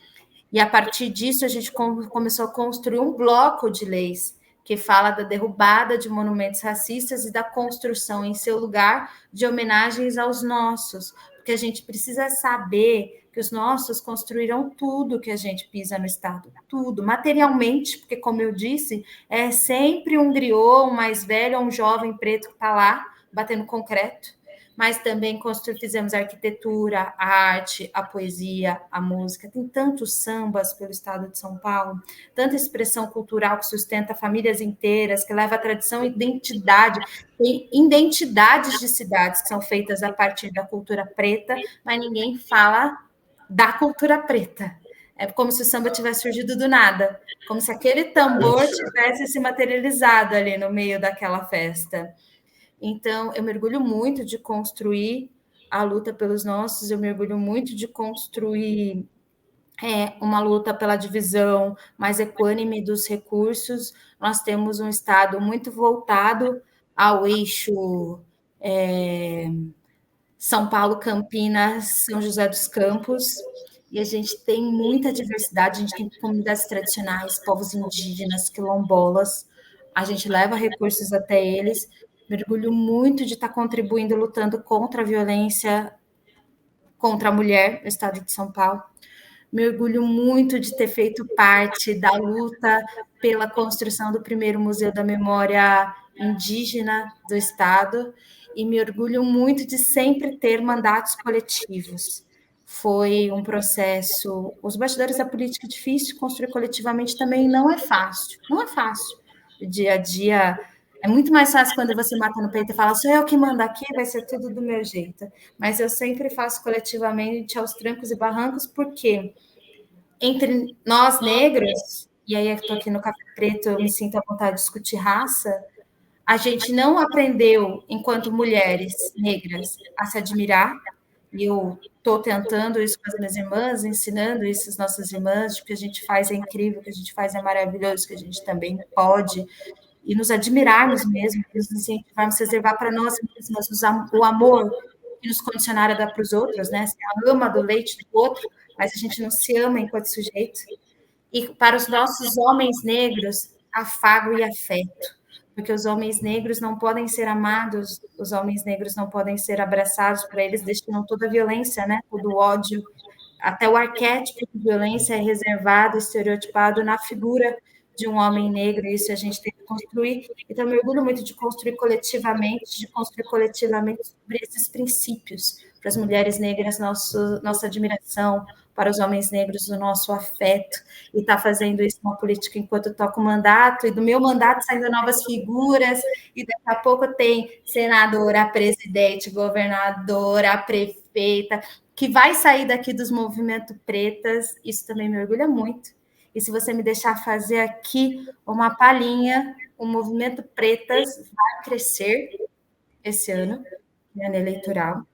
B: E a partir disso, a gente começou a construir um bloco de leis que fala da derrubada de monumentos racistas e da construção em seu lugar de homenagens aos nossos, porque a gente precisa saber que os nossos construíram tudo que a gente pisa no Estado, tudo, materialmente, porque, como eu disse, é sempre um griot, um mais velho, um jovem preto que está lá, batendo concreto, mas também fizemos a arquitetura, a arte, a poesia, a música. Tem tantos sambas pelo estado de São Paulo, tanta expressão cultural que sustenta famílias inteiras, que leva a tradição e identidade. Tem identidades de cidades que são feitas a partir da cultura preta, mas ninguém fala da cultura preta. É como se o samba tivesse surgido do nada, como se aquele tambor tivesse se materializado ali no meio daquela festa. Então, eu mergulho muito de construir a luta pelos nossos, eu mergulho muito de construir uma luta pela divisão mais equânime dos recursos. Nós temos um Estado muito voltado ao eixo São Paulo, Campinas, São José dos Campos, e a gente tem muita diversidade, a gente tem comunidades tradicionais, povos indígenas, quilombolas, a gente leva recursos até eles. Me orgulho muito de estar contribuindo, lutando contra a violência contra a mulher no estado de São Paulo. Me orgulho muito de ter feito parte da luta pela construção do primeiro Museu da Memória Indígena do Estado e me orgulho muito de sempre ter mandatos coletivos. Foi um processo. Os bastidores da política é difícil, construir coletivamente também não é fácil. Não é fácil. O dia a dia é muito mais fácil quando você mata no peito e fala, sou eu que mando aqui, vai ser tudo do meu jeito. Mas eu sempre faço coletivamente aos trancos e barrancos, porque entre nós negros, e aí eu estou aqui no Café Preto, eu me sinto à vontade de discutir raça, a gente não aprendeu, enquanto mulheres negras, a se admirar, e eu estou tentando isso com as minhas irmãs, ensinando isso às nossas irmãs, de que a gente faz é incrível, que a gente faz é maravilhoso, que a gente também pode, e nos admirarmos mesmo, nos incentivarmos a reservar para nós mesmas o amor que nos condicionaram a dar para os outros, né? Você ama do leite do outro, mas a gente não se ama enquanto sujeito. E para os nossos homens negros, afago e afeto, porque os homens negros não podem ser amados, os homens negros não podem ser abraçados, para eles destinam toda a violência, né? Todo o ódio, até o arquétipo de violência é reservado, estereotipado na figura de um homem negro, e isso a gente tem que construir. Então, eu me orgulho muito de construir coletivamente sobre esses princípios, para as mulheres negras, nossa admiração, para os homens negros, o nosso afeto, e está fazendo isso uma política enquanto eu toco o mandato, e do meu mandato saindo novas figuras, e daqui a pouco tem senadora, presidente, governadora, prefeita, que vai sair daqui dos movimentos pretas, isso também me orgulha muito. E se você me deixar fazer aqui uma palhinha, o movimento pretas vai crescer esse ano eleitoral.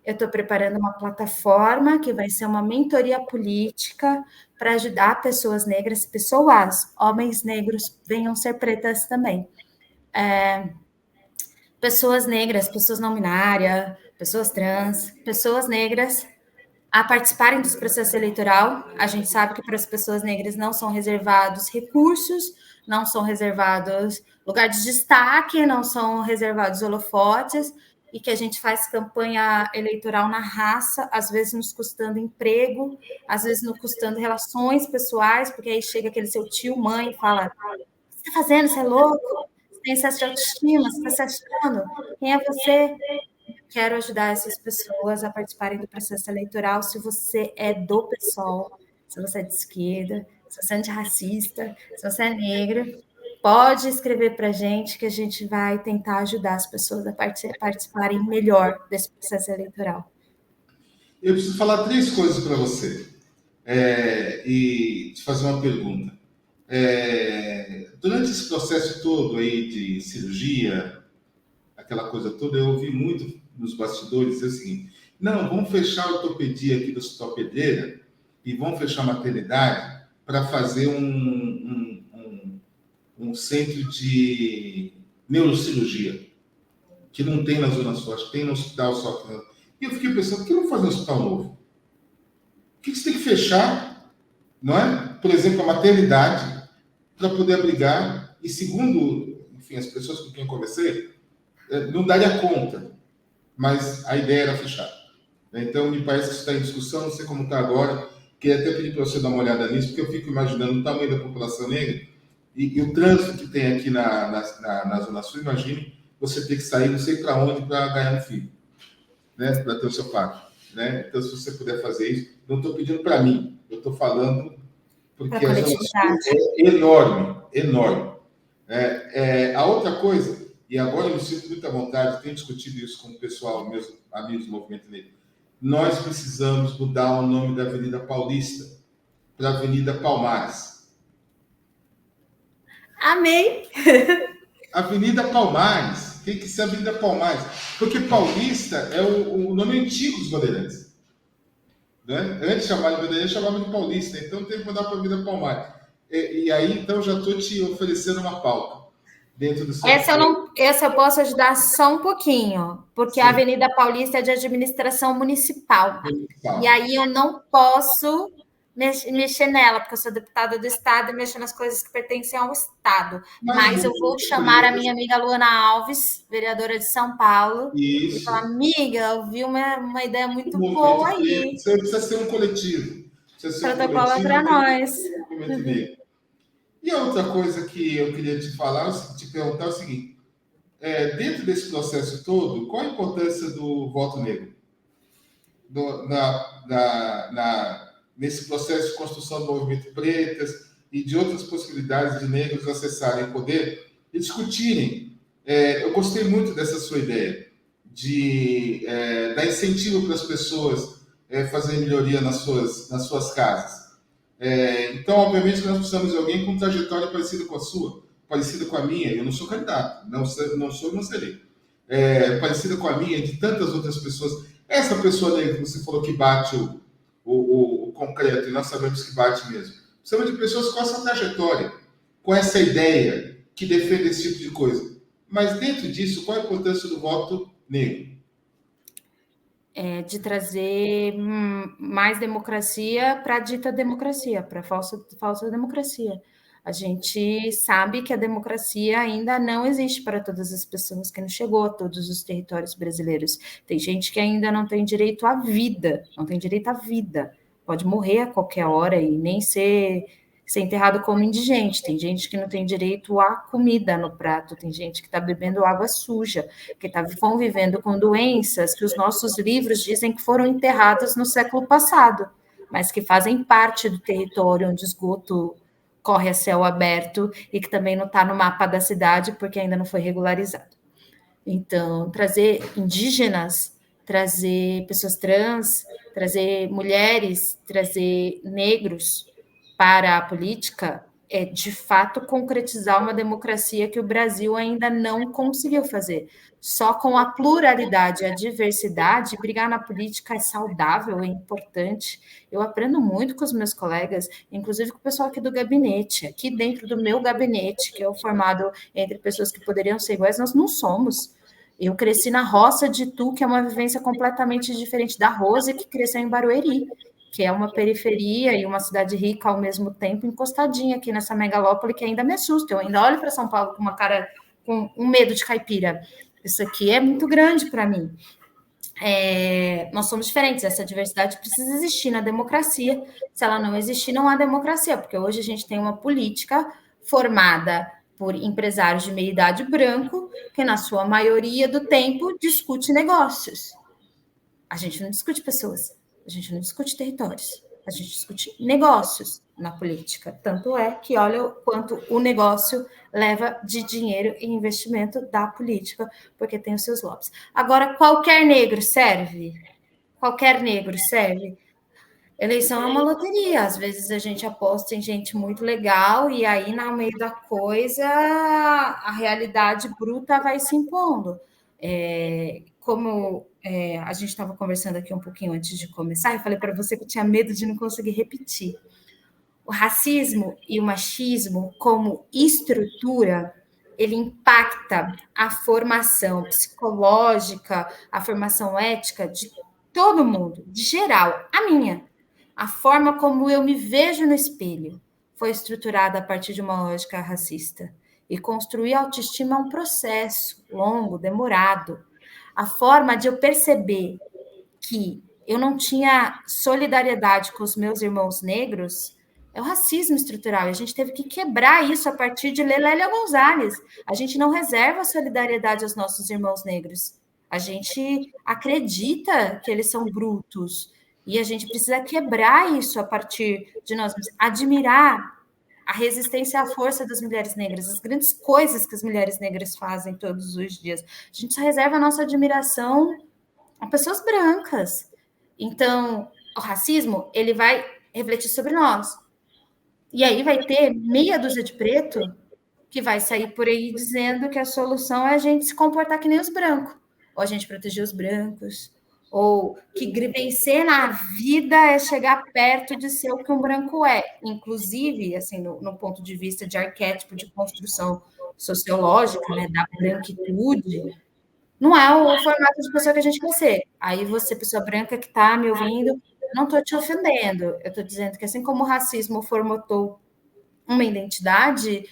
B: Eu estou preparando uma plataforma que vai ser uma mentoria política para ajudar pessoas negras, homens negros, venham ser pretas também. Pessoas negras, pessoas não binárias, pessoas trans, pessoas negras a participarem dos processos eleitoral. A gente sabe que para as pessoas negras não são reservados recursos, não são reservados lugares de destaque, não são reservados holofotes, e que a gente faz campanha eleitoral na raça, às vezes nos custando emprego, às vezes nos custando relações pessoais, porque aí chega aquele seu tio, mãe, e fala, o que você está fazendo? Você é louco? Você tem excesso de autoestima? Você está se achando? Quem é você? Quero ajudar essas pessoas a participarem do processo eleitoral. Se você é do PSOL, se você é de esquerda, se você é antirracista, se você é negro, pode escrever para a gente que a gente vai tentar ajudar as pessoas a participarem melhor desse processo eleitoral.
A: Eu preciso falar três coisas para você e te fazer uma pergunta. Durante esse processo todo aí de cirurgia, aquela coisa toda, eu ouvi muito nos bastidores dizer o seguinte: não, vamos fechar a ortopedia aqui do Hospital Pedreira e vamos fechar a maternidade para fazer um centro de neurocirurgia, que não tem na Zona Sul, acho que tem no hospital só. E eu fiquei pensando, por que não fazer um hospital novo? Por que você tem que fechar, não é? Por exemplo, a maternidade, para poder abrigar, e segundo, enfim, as pessoas com quem eu conversei, não daria conta, mas a ideia era fechar. Então, me parece que isso está em discussão, não sei como está agora. Queria até pedir para você dar uma olhada nisso, porque eu fico imaginando o tamanho da população negra e o trânsito que tem aqui na Zona Sul. Imagine você ter que sair não sei para onde para ganhar um filho, né? Para ter o seu parto. Né? Então, se você puder fazer isso, não estou pedindo para mim, eu estou falando porque a Zona Sul é enorme, enorme. A outra coisa, e agora eu me sinto muito à vontade, tenho discutido isso com o pessoal, meus amigos do Movimento Negro, nós precisamos mudar o nome da Avenida Paulista para Avenida Palmares.
B: Amém!
A: Avenida Palmares, tem que ser Avenida Palmares, porque Paulista é o nome antigo dos bandeirantes. Né? Antes chamava de Bandeirantes, chamava de Paulista, então tem que mudar para Avenida Palmares. E aí, então, já estou te oferecendo uma pauta. dentro do seu...
B: Essa eu posso ajudar só um pouquinho, porque a
A: Sim,
B: Avenida Paulista é de administração municipal. E
A: municipal.
B: aí eu não posso mexer nela, porque eu sou deputada do Estado e mexo nas coisas que pertencem ao Estado.
A: Mas
B: Mas eu
A: muitas
B: vou chamar a minha
A: empresas,
B: amiga Luana Alves, vereadora de São Paulo, e falar:
A: isso,
B: amiga, eu vi uma ideia
A: o
B: muito boa
A: movimento negro,
B: aí.
A: você precisa ser um coletivo. Precisa ser um
B: Protocolo
A: coletivo
B: para
A: dentro
B: nós.
A: do movimento negro. E a outra coisa que eu queria te falar, te perguntar é o seguinte: dentro desse processo todo, qual a importância do voto negro? Nesse processo de construção do movimento pretas e de outras possibilidades de negros acessarem o poder e discutirem. Eu gostei muito dessa sua ideia de dar incentivo para as pessoas fazerem melhoria nas suas casas. Então, obviamente, nós precisamos de alguém com trajetória parecida com a sua, parecida com a minha. Eu não sou candidato, não sou e não serei. Parecida com a minha, de tantas outras pessoas. Essa pessoa negra que você falou que bate o concreto, e nós sabemos que bate mesmo. Precisamos de pessoas com essa trajetória, com essa ideia, que defende esse tipo de coisa. Mas dentro disso, qual a importância do voto negro?
B: De trazer mais democracia para a dita democracia, para a falsa democracia. A gente sabe que a democracia ainda não existe para todas as pessoas, que não chegou a todos os territórios brasileiros. Tem gente que ainda não tem direito à vida, não tem direito à vida. Pode morrer a qualquer hora e nem ser enterrado como indigente. Tem gente que não tem direito à comida no prato, tem gente que está bebendo água suja, que está convivendo com doenças que os nossos livros dizem que foram enterradas no século passado, mas que fazem parte do território onde o esgoto corre a céu aberto e que também não está no mapa da cidade porque ainda não foi regularizado. Então, trazer indígenas, trazer pessoas trans, trazer mulheres, trazer negros para a política é, de fato, concretizar uma democracia que o Brasil ainda não conseguiu fazer. Só com a pluralidade e a diversidade, brigar na política é saudável, é importante. Eu aprendo muito com os meus colegas, inclusive com o pessoal aqui do gabinete. Aqui dentro do meu gabinete, que é o formado entre pessoas que poderiam ser iguais, nós não somos. Eu cresci na roça de Itu, que é uma vivência completamente diferente da Rose, que cresceu em Barueri, que é uma periferia e uma cidade rica ao mesmo tempo, encostadinha aqui nessa megalópole, que ainda me assusta. Eu ainda olho para São Paulo com uma cara, com um medo de caipira. Isso aqui é muito grande para mim. Nós somos diferentes, essa diversidade precisa existir na democracia. Se ela não existir, não há democracia, porque hoje a gente tem uma política formada por empresários de meia idade branco, que na sua maioria do tempo discute negócios. A gente não discute pessoas, a gente não discute territórios, a gente discute negócios na política. Tanto é que olha o quanto o negócio leva de dinheiro e investimento da política, porque tem os seus lobbies. Agora, qualquer negro serve? Qualquer negro serve? Eleição é uma loteria, às vezes a gente aposta em gente muito legal e aí, no meio da coisa, a realidade bruta vai se impondo. A gente estava conversando aqui um pouquinho antes de começar, eu falei para você que eu tinha medo de não conseguir repetir. O racismo e o machismo, como estrutura, ele impacta a formação psicológica, a formação ética de todo mundo, de geral, a minha. A forma como eu me vejo no espelho foi estruturada a partir de uma lógica racista. E construir autoestima é um processo longo, demorado. A forma de eu perceber que eu não tinha solidariedade com os meus irmãos negros é o racismo estrutural. A gente teve que quebrar isso a partir de Lélia Gonzalez. A gente não reserva solidariedade aos nossos irmãos negros. A gente acredita que eles são brutos. E a gente precisa quebrar isso a partir de nós admirar a resistência à força das mulheres negras, as grandes coisas que as mulheres negras fazem todos os dias. A gente só reserva a nossa admiração a pessoas brancas. Então, o racismo, ele vai refletir sobre nós. E aí vai ter meia dúzia de preto que vai sair por aí dizendo que a solução é a gente se comportar que nem os brancos, ou a gente proteger os brancos, ou que vencer na vida é chegar perto de ser o que um branco é. Inclusive, assim, no ponto de vista de arquétipo, de construção sociológica, né, da branquitude, não é o formato de pessoa que a gente quer ser. Aí você, pessoa branca que está me ouvindo, não estou te ofendendo, eu estou dizendo que assim como o racismo formatou uma identidade,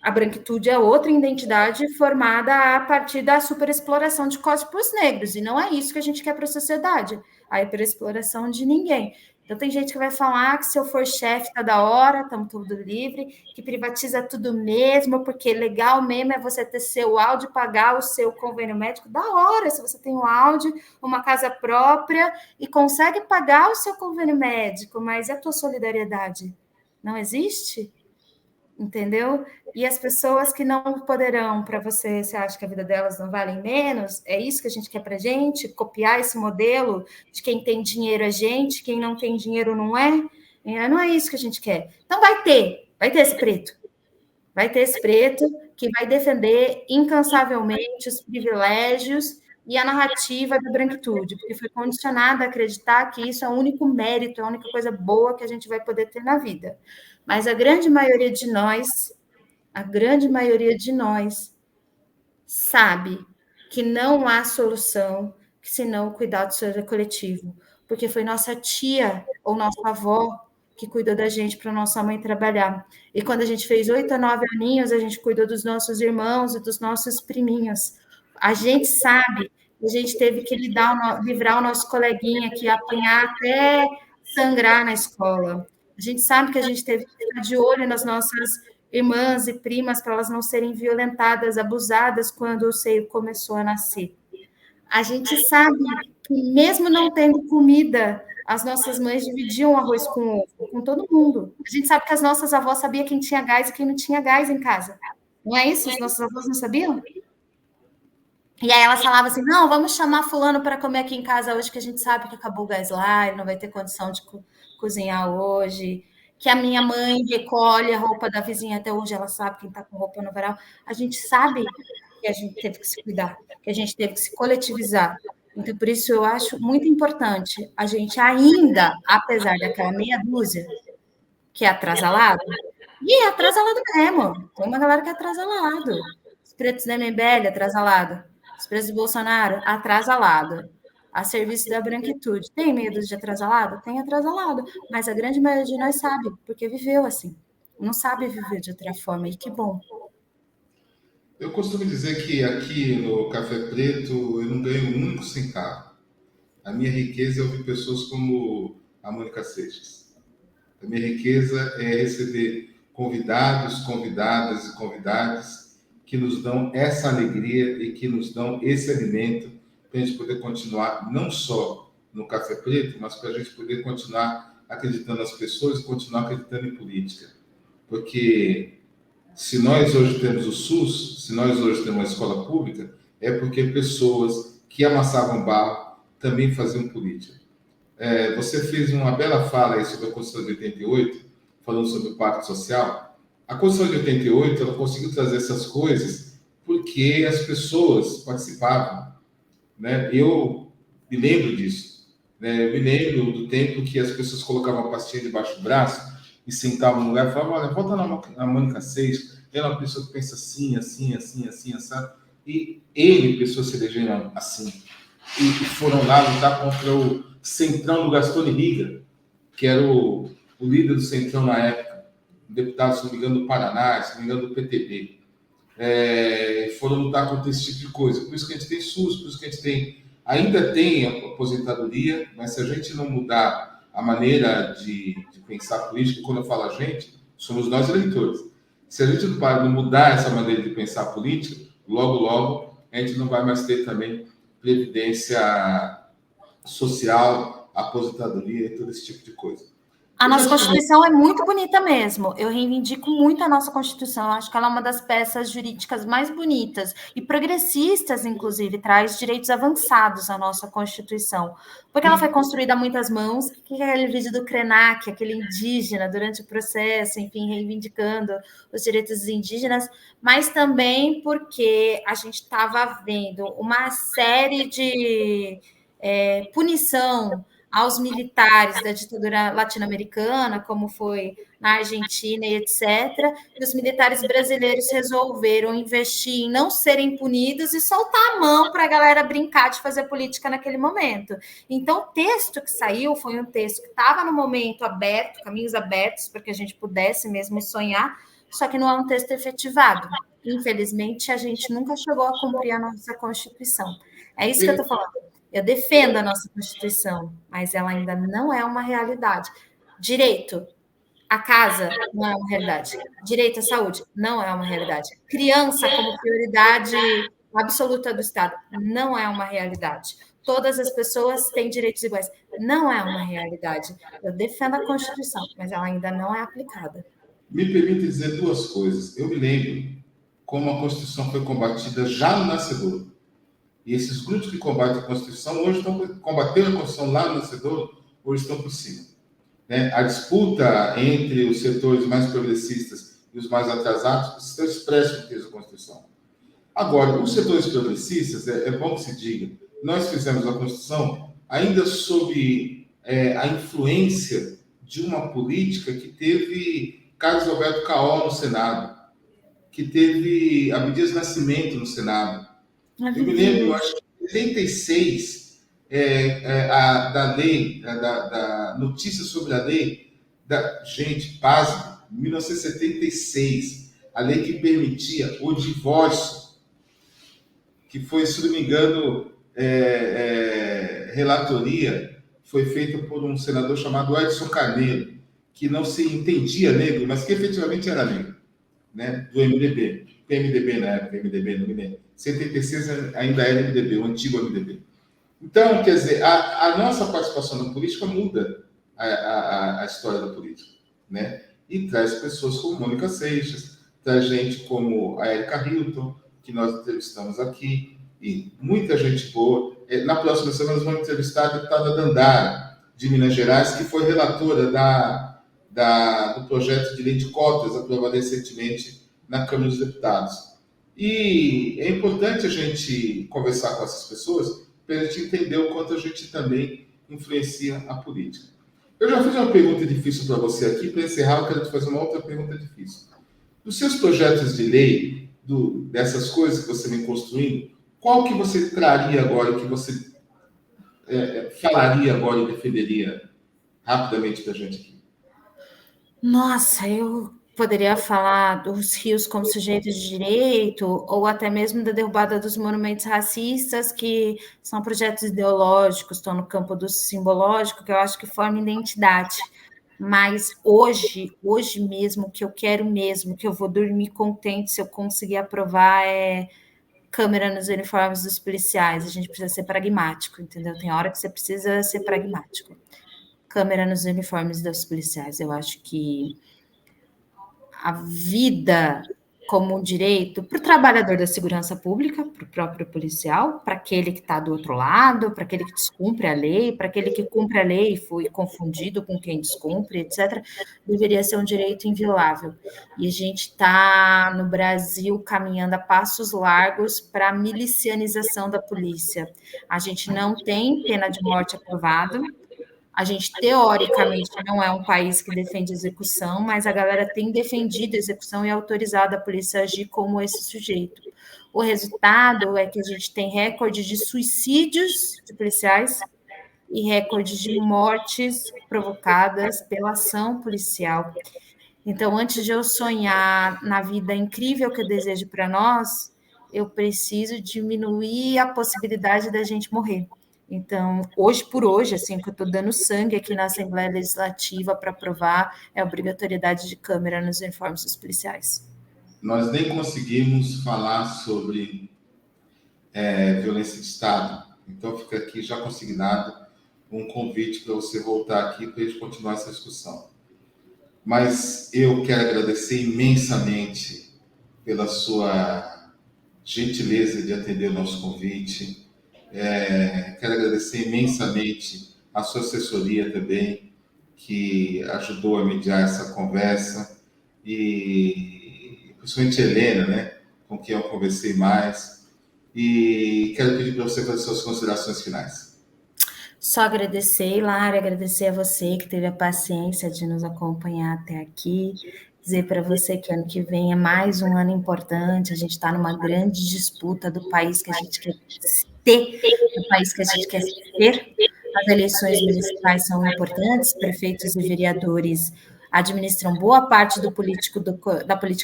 B: a branquitude é outra identidade formada a partir da superexploração de corpos negros, e não é isso que a gente quer para a sociedade, a hiperexploração de ninguém. Então, tem gente que vai falar que se eu for chefe tá da hora, estamos tudo livre, que privatiza tudo mesmo, porque legal mesmo é você ter seu áudio, pagar o seu convênio médico, da hora, se você tem um áudio, uma casa própria e consegue pagar o seu convênio médico, mas e a tua solidariedade? Não existe? Entendeu? E as pessoas que não poderão, para você, você acha que a vida delas não vale menos? É isso que a gente quer para a gente? Copiar esse modelo de quem tem dinheiro é gente, quem não tem dinheiro não é? Não é isso que a gente quer. Então vai ter esse preto. Vai ter esse preto que vai defender incansavelmente os privilégios e a narrativa da branquitude, porque foi condicionada a acreditar que isso é o único mérito, é a única coisa boa que a gente vai poder ter na vida. Mas a grande maioria de nós sabe que não há solução que senão o cuidado seja coletivo, porque foi nossa tia ou nossa avó que cuidou da gente para nossa mãe trabalhar. E quando a gente fez 8 a 9 aninhos, a gente cuidou dos nossos irmãos e dos nossos priminhos. A gente sabe que a gente teve que livrar o nosso coleguinha que ia apanhar até sangrar na escola. A gente sabe que a gente teve que ficar de olho nas nossas irmãs e primas para elas não serem violentadas, abusadas quando o seio começou a nascer. A gente sabe que mesmo não tendo comida, as nossas mães dividiam arroz com ovo, com todo mundo. A gente sabe que as nossas avós sabiam quem tinha gás e quem não tinha gás em casa. Não é isso? Os nossos avós não sabiam? E aí elas falavam assim, não, vamos chamar fulano para comer aqui em casa hoje, que a gente sabe que acabou o gás lá, ele não vai ter condição de cozinhar hoje. Que a minha mãe recolhe a roupa da vizinha até hoje, ela sabe quem está com roupa no varal. A gente sabe que a gente teve que se cuidar, que a gente teve que se coletivizar. Então, por isso, eu acho muito importante a gente ainda, apesar daquela meia dúzia que é atrasalado, e é atrasalado mesmo. Tem uma galera que é atrasalado. Os pretos da MBL, atrasalado. Os pretos do Bolsonaro, atrasalado. A serviço da branquitude. Tem medo de atrasalado? Tem atrasalado. Mas a grande maioria de nós sabe, porque viveu assim. Não sabe viver de outra forma. E que bom.
A: Eu costumo dizer que aqui no Café Preto eu não ganho um único centavo. A minha riqueza é ouvir pessoas como a Mônica Seixas. A minha riqueza é receber convidados, convidadas e convidadas que nos dão essa alegria e que nos dão esse alimento para a gente poder continuar não só no Café Preto, mas para a gente poder continuar acreditando nas pessoas e continuar acreditando em política. Porque se nós hoje temos o SUS, se nós hoje temos uma escola pública, é porque pessoas que amassavam barro também faziam política. Você fez uma bela fala aí sobre a Constituição de 88, falando sobre o Pacto Social. A Constituição de 88, ela conseguiu trazer essas coisas porque as pessoas participavam, né? Eu me lembro disso, né? Eu me lembro do tempo que as pessoas colocavam a pastinha debaixo do braço e sentavam no lugar e falavam, olha, vota na Mônica Seixas, ela é uma pessoa que pensa assim, assim, assim, assim, assim. E ele, pessoas se elegeram assim. E foram lá lutar contra o Centrão do Gastone Riga, que era o líder do Centrão na época, um deputado, se não me engano, do Paraná, se não me engano, do PTB. Foram lutar contra esse tipo de coisa. Por isso que a gente tem SUS, por isso que a gente ainda tem a aposentadoria, mas se a gente não mudar a maneira de pensar política, quando eu falo a gente, somos nós eleitores. Se a gente não mudar essa maneira de pensar política, logo a gente não vai mais ter também previdência social, aposentadoria e todo esse tipo de coisa.
B: A nossa Constituição é muito bonita mesmo. Eu reivindico muito a nossa Constituição. Eu acho que ela é uma das peças jurídicas mais bonitas e progressistas, inclusive, traz direitos avançados à nossa Constituição. Porque ela foi construída a muitas mãos, que é aquele vídeo do Krenak, aquele indígena, durante o processo, enfim, reivindicando os direitos dos indígenas, mas também porque a gente estava vendo uma série de punição aos militares da ditadura latino-americana, como foi na Argentina e etc. E os militares brasileiros resolveram investir em não serem punidos e soltar a mão para a galera brincar de fazer política naquele momento. Então, o texto que saiu foi um texto que estava no momento aberto, caminhos abertos, para que a gente pudesse mesmo sonhar, só que não é um texto efetivado. Infelizmente, a gente nunca chegou a cumprir a nossa Constituição. É isso que eu estou falando. Eu defendo a nossa Constituição, mas ela ainda não é uma realidade. Direito à casa não é uma realidade. Direito à saúde não é uma realidade. Criança como prioridade absoluta do Estado não é uma realidade. Todas as pessoas têm direitos iguais. Não é uma realidade. Eu defendo a Constituição, mas ela ainda não é aplicada.
A: Me permite dizer duas coisas. Eu me lembro como a Constituição foi combatida já no nascedor. E esses grupos que combatem a Constituição hoje estão combatendo a Constituição lá no nascedor, hoje estão por cima. Né? A disputa entre os setores mais progressistas e os mais atrasados estão expressos no texto da Constituição. Agora, os setores progressistas, é bom que se diga, nós fizemos a Constituição ainda sob a influência de uma política que teve Carlos Alberto Caol no Senado, que teve Abdias Nascimento no Senado. Eu me lembro, acho que em 86, da lei, da notícia sobre a lei, gente, pasme, 1976, a lei que permitia o divórcio, que foi, se não me engano, relatoria, foi feita por um senador chamado Edson Carneiro, que não se entendia negro, mas que efetivamente era negro, né, do MDB. PMDB na época, MDB, não me lembro. 76 ainda era MDB, o antigo MDB. Então, quer dizer, a nossa participação na política muda a história da política, né? E traz pessoas como Mônica Seixas, traz gente como a Erika Hilton, que nós entrevistamos aqui, e muita gente boa. Na próxima semana nós vamos entrevistar a deputada Dandara, de Minas Gerais, que foi relatora do projeto de lei de cotas aprovado recentemente na Câmara dos Deputados. E é importante a gente conversar com essas pessoas para a gente entender o quanto a gente também influencia a política. Eu já fiz uma pergunta difícil para você aqui, para encerrar eu quero te fazer uma outra pergunta difícil. Dos seus projetos de lei, dessas coisas que você vem construindo, qual que você traria agora, que você falaria agora e defenderia rapidamente para a gente aqui?
B: Nossa, eu poderia falar dos rios como sujeitos de direito, ou até mesmo da derrubada dos monumentos racistas, que são projetos ideológicos, estão no campo do simbológico, que eu acho que formam identidade. Mas hoje mesmo, o que eu quero mesmo, que eu vou dormir contente se eu conseguir aprovar, é câmera nos uniformes dos policiais. A gente precisa ser pragmático, entendeu? Tem hora que você precisa ser pragmático. Câmera nos uniformes dos policiais. Eu acho que a vida como um direito para o trabalhador da segurança pública, para o próprio policial, para aquele que está do outro lado, para aquele que descumpre a lei, para aquele que cumpre a lei e foi confundido com quem descumpre, etc., deveria ser um direito inviolável. E a gente está, no Brasil, caminhando a passos largos para a milicianização da polícia. A gente não tem pena de morte aprovada. A gente, teoricamente, não é um país que defende execução, mas a galera tem defendido execução e autorizado a polícia a agir como esse sujeito. O resultado é que a gente tem recorde de suicídios de policiais e recorde de mortes provocadas pela ação policial. Então, antes de eu sonhar na vida incrível que eu desejo para nós, eu preciso diminuir a possibilidade da gente morrer. Então, hoje por hoje, assim, que eu estou dando sangue aqui na Assembleia Legislativa para aprovar, é a obrigatoriedade de câmera nos uniformes dos policiais.
A: Nós nem conseguimos falar sobre violência de Estado. Então, fica aqui já consignado um convite para você voltar aqui para a gente continuar essa discussão. Mas eu quero agradecer imensamente pela sua gentileza de atender o nosso convite. Quero agradecer imensamente a sua assessoria também, que ajudou a mediar essa conversa, e principalmente a Helena, né, com quem eu conversei mais. E quero pedir para você fazer suas considerações finais.
B: Só agradecer, Hilário, agradecer a você que teve a paciência de nos acompanhar até aqui. Dizer para você que ano que vem é mais um ano importante, a gente está numa grande disputa do país que a gente quer ter, do país que a gente quer ser. As eleições municipais são importantes, prefeitos e vereadores administram boa parte da política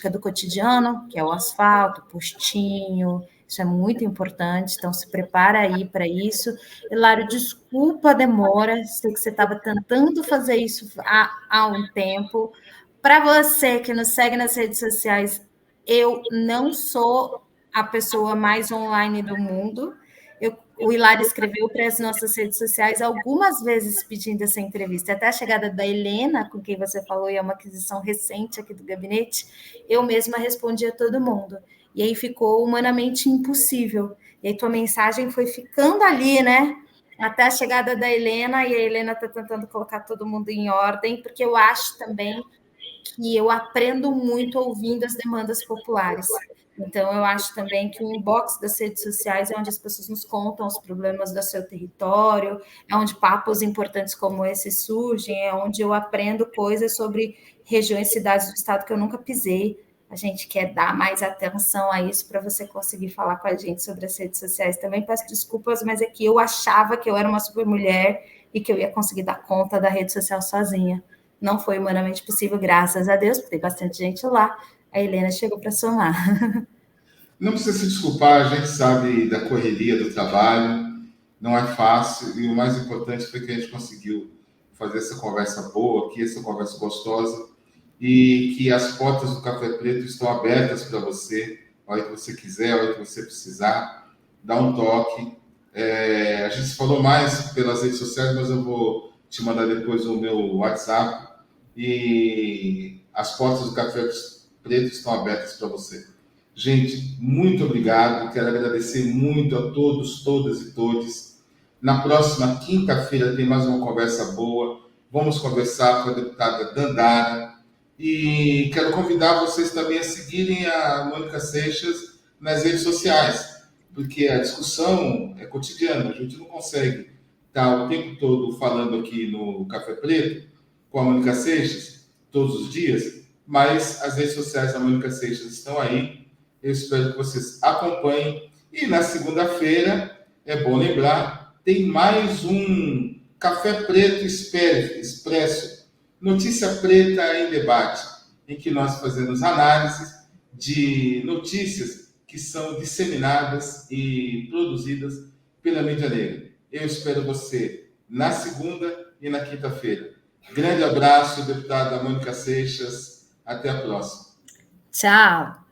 B: do cotidiano, que é o asfalto, o postinho, isso é muito importante, então se prepara aí para isso. Hilário, desculpa a demora, sei que você estava tentando fazer isso há um tempo. Para você que nos segue nas redes sociais, eu não sou a pessoa mais online do mundo. O Hilário escreveu para as nossas redes sociais algumas vezes pedindo essa entrevista. Até a chegada da Helena, com quem você falou, e é uma aquisição recente aqui do gabinete, eu mesma respondi a todo mundo. E aí ficou humanamente impossível. E aí tua mensagem foi ficando ali, né? Até a chegada da Helena, e a Helena está tentando colocar todo mundo em ordem, porque eu acho também que eu aprendo muito ouvindo as demandas populares. Então, eu acho também que o inbox das redes sociais é onde as pessoas nos contam os problemas do seu território, é onde papos importantes como esse surgem, é onde eu aprendo coisas sobre regiões, cidades do estado que eu nunca pisei. A gente quer dar mais atenção a isso para você conseguir falar com a gente sobre as redes sociais. Também peço desculpas, mas é que eu achava que eu era uma super mulher e que eu ia conseguir dar conta da rede social sozinha. Não foi humanamente possível, graças a Deus, porque tem bastante gente lá. A Helena chegou para somar.
A: Não precisa se desculpar, a gente sabe da correria do trabalho, não é fácil, e o mais importante foi que a gente conseguiu fazer essa conversa boa aqui, essa conversa gostosa, e que as portas do Café Preto estão abertas para você, a hora que você quiser, a hora que você precisar, dá um toque. A gente se falou mais pelas redes sociais, mas eu vou te mandar depois o meu WhatsApp, e as portas do Café Preto estão abertas para você. Gente, muito obrigado. Quero agradecer muito a todos, todas e todes. Na próxima quinta-feira tem mais uma conversa boa. Vamos conversar com a deputada Dandara. E quero convidar vocês também a seguirem a Mônica Seixas nas redes sociais, porque a discussão é cotidiana. A gente não consegue estar o tempo todo falando aqui no Café Preto com a Mônica Seixas, todos os dias, mas as redes sociais da Mônica Seixas estão aí. Eu espero que vocês acompanhem. E na segunda-feira, é bom lembrar, tem mais um Café Preto Expresso, Notícia Preta em Debate, em que nós fazemos análises de notícias que são disseminadas e produzidas pela mídia negra. Eu espero você na segunda e na quinta-feira. Grande abraço, deputada Mônica Seixas. Até a próxima.
B: Tchau.